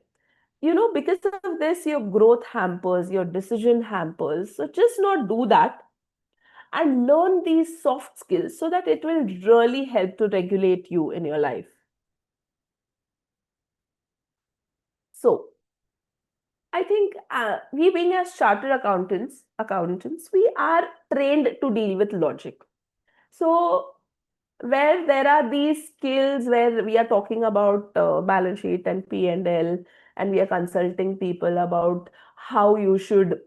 because of this, your growth hampers, your decision hampers. So just not do that and learn these soft skills so that it will really help to regulate you in your life. So I think we being as chartered accountants, we are trained to deal with logic. So where there are these skills where we are talking about balance sheet and P&L, and we are consulting people about how you should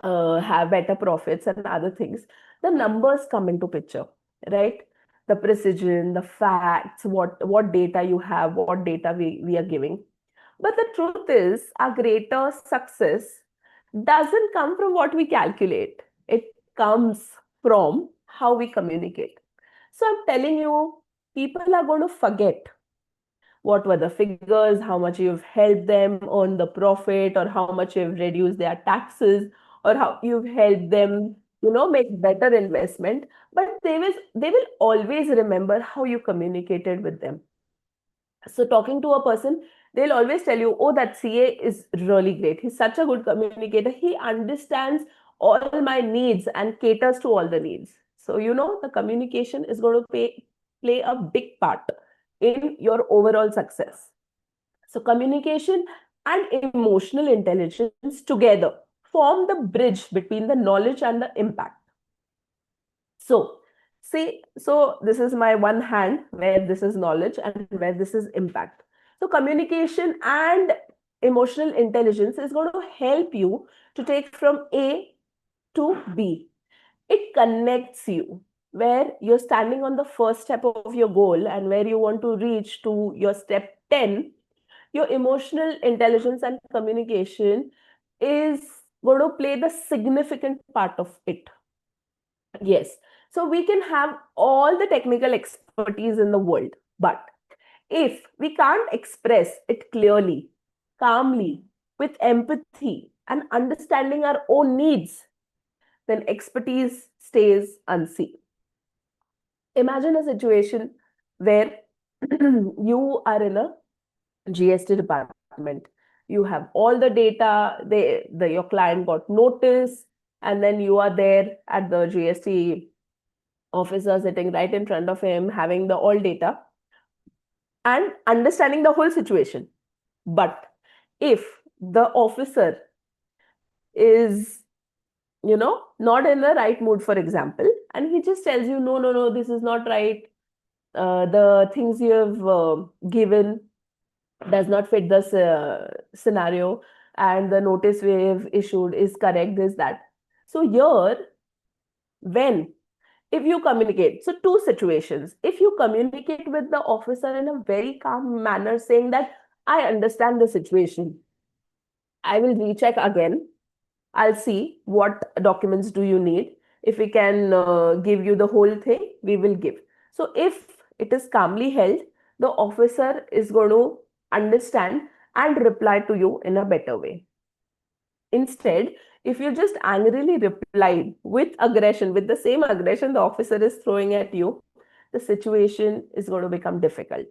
have better profits and other things, the numbers come into picture, right? The precision, the facts, what data you have, what data we are giving. But the truth is, our greater success doesn't come from what we calculate. It comes from how we communicate. So I'm telling you, people are going to forget what were the figures, how much you've helped them earn the profit, or how much you've reduced their taxes, or how you've helped them, make better investment. But they will always remember how you communicated with them. So talking to a person, they'll always tell you, oh, that CA is really great. He's such a good communicator. He understands all my needs and caters to all the needs. So, the communication is going to play a big part in your overall success. So communication and emotional intelligence together form the bridge between the knowledge and the impact. So, so this is my one hand where this is knowledge and where this is impact. So communication and emotional intelligence is going to help you to take from A to B. It connects you where you're standing on the first step of your goal and where you want to reach to your step 10. Your emotional intelligence and communication is going to play the significant part of it. Yes. So we can have all the technical expertise in the world, but if we can't express it clearly, calmly, with empathy and understanding our own needs, then expertise stays unseen. Imagine a situation where you are in a GST department. You have all the data, your client got notice, and then you are there at the GST officer sitting right in front of him, having the all data and understanding the whole situation. But if the officer is, not in the right mood, for example, and he just tells you, no, no, no, this is not right. The things you have given does not fit this scenario, and the notice we have issued is correct, this, that. So here, when if you communicate, so two situations, if you communicate with the officer in a very calm manner saying that I understand the situation, I will recheck again, I'll see what documents do you need, if we can give you the whole thing, we will give. So if it is calmly held, the officer is going to understand and reply to you in a better way. Instead, if you just angrily reply with aggression, with the same aggression the officer is throwing at you, the situation is going to become difficult,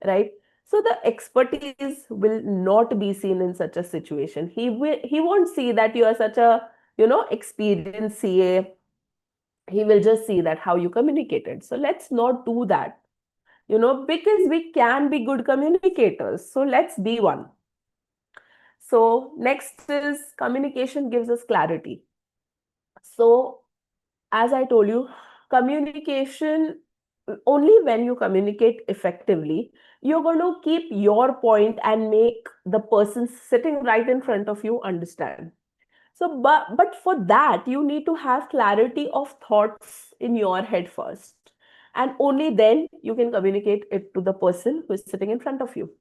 right? So the expertise will not be seen in such a situation. He won't see that you are such a, experienced CA. He will just see that how you communicated. So let's not do that, because we can be good communicators. So let's be one. So next is communication gives us clarity. So as I told you, communication, only when you communicate effectively, you're going to keep your point and make the person sitting right in front of you understand. So, but for that, you need to have clarity of thoughts in your head first. And only then you can communicate it to the person who is sitting in front of you.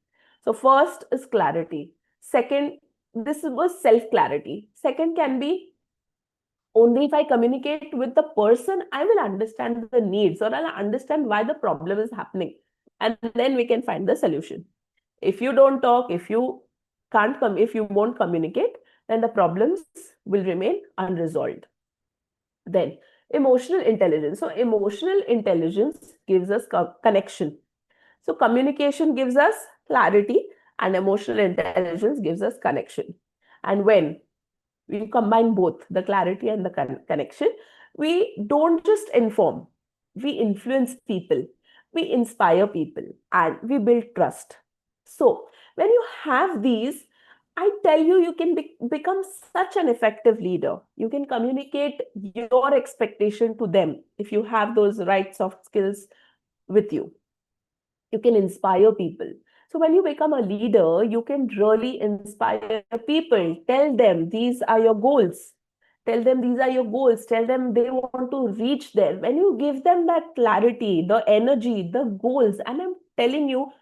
So first is clarity. Second, this was self-clarity. Second can be, only if I communicate with the person, I will understand the needs or I'll understand why the problem is happening. And then we can find the solution. If you don't talk, if you can't come, if you won't communicate, then the problems will remain unresolved. Then emotional intelligence. So emotional intelligence gives us connection. So communication gives us clarity and emotional intelligence gives us connection. And when we combine both the clarity and the connection, we don't just inform, we influence people, we inspire people, and we build trust. So when you have these, I tell you, you can become such an effective leader. You can communicate your expectation to them if you have those right soft skills with you. You can inspire people. So when you become a leader, you can really inspire people. Tell them these are your goals. Tell them these are your goals. Tell them they want to reach there. When you give them that clarity, the energy, the goals, and I'm telling you,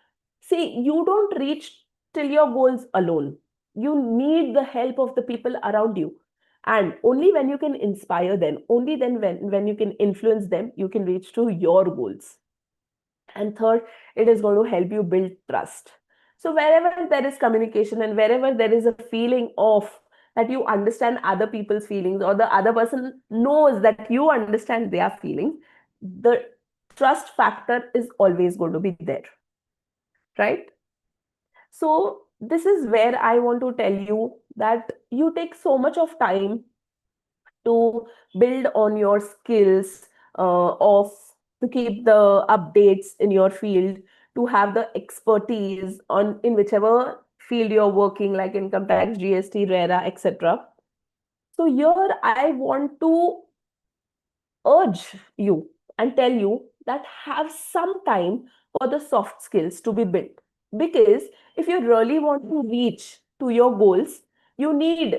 see, you don't reach till your goals alone. You need the help of the people around you. And only when you can inspire them, only then when you can influence them, you can reach to your goals. And third, it is going to help you build trust. So wherever there is communication and wherever there is a feeling of that you understand other people's feelings, or the other person knows that you understand their feelings, the trust factor is always going to be there, right? So this is where I want to tell you that you take so much of time to build on your skills, of to keep the updates in your field, to have the expertise on in whichever field you're working, like income tax, GST, RERA, etc. So here I want to urge you and tell you that have some time for the soft skills to be built. Because if you really want to reach to your goals, you need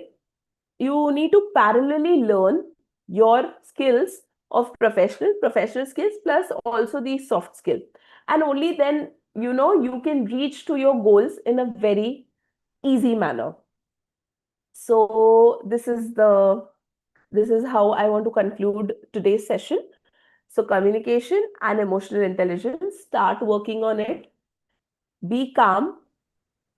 to parallelly learn your skills of professional skills, plus also the soft skill. And only then, you can reach to your goals in a very easy manner. So this is how I want to conclude today's session. So communication and emotional intelligence, start working on it. Be calm,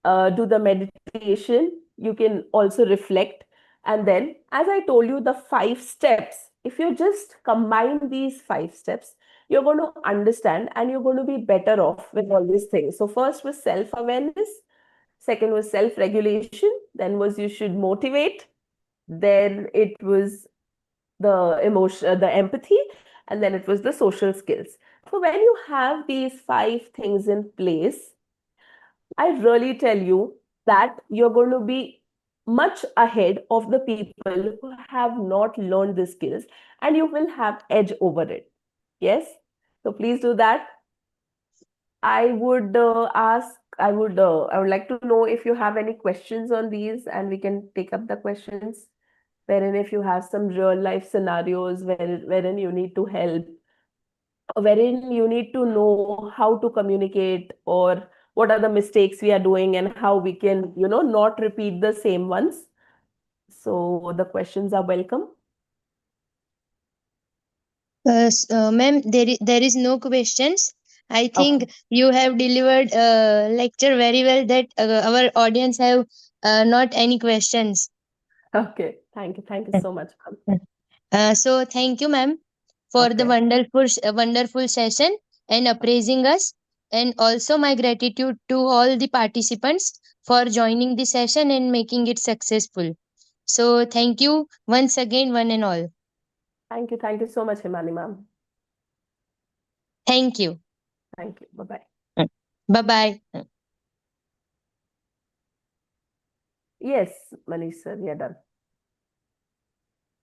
do the meditation. You can also reflect. And then, as I told you, the 5 steps, if you just combine these 5 steps, you're going to understand and you're going to be better off with all these things. So first was self-awareness, second was self-regulation, then was you should motivate, then it was the emotion, the empathy, and then it was the social skills. So when you have these 5 things in place, I really tell you that you're going to be much ahead of the people who have not learned the skills, and you will have edge over it. Yes. So please do that. I would I would like to know if you have any questions on these, and we can take up the questions. Wherein if you have some real life scenarios wherein you need to help, wherein you need to know how to communicate, or what are the mistakes we are doing and how we can, not repeat the same ones. So the questions are welcome. Ma'am, there is no questions. I Okay. think you have delivered lecture very well that our audience have not any questions. Okay. Thank you so much, ma'am. So thank you, ma'am, for the Okay. wonderful session and appraising us. And also my gratitude to all the participants for joining the session and making it successful. So thank you once again, one and all. Thank you so much, Himani ma'am. Thank you. Thank you. Bye bye. Bye bye. Yes, Manish sir, we are done.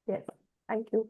Yes. Thank you.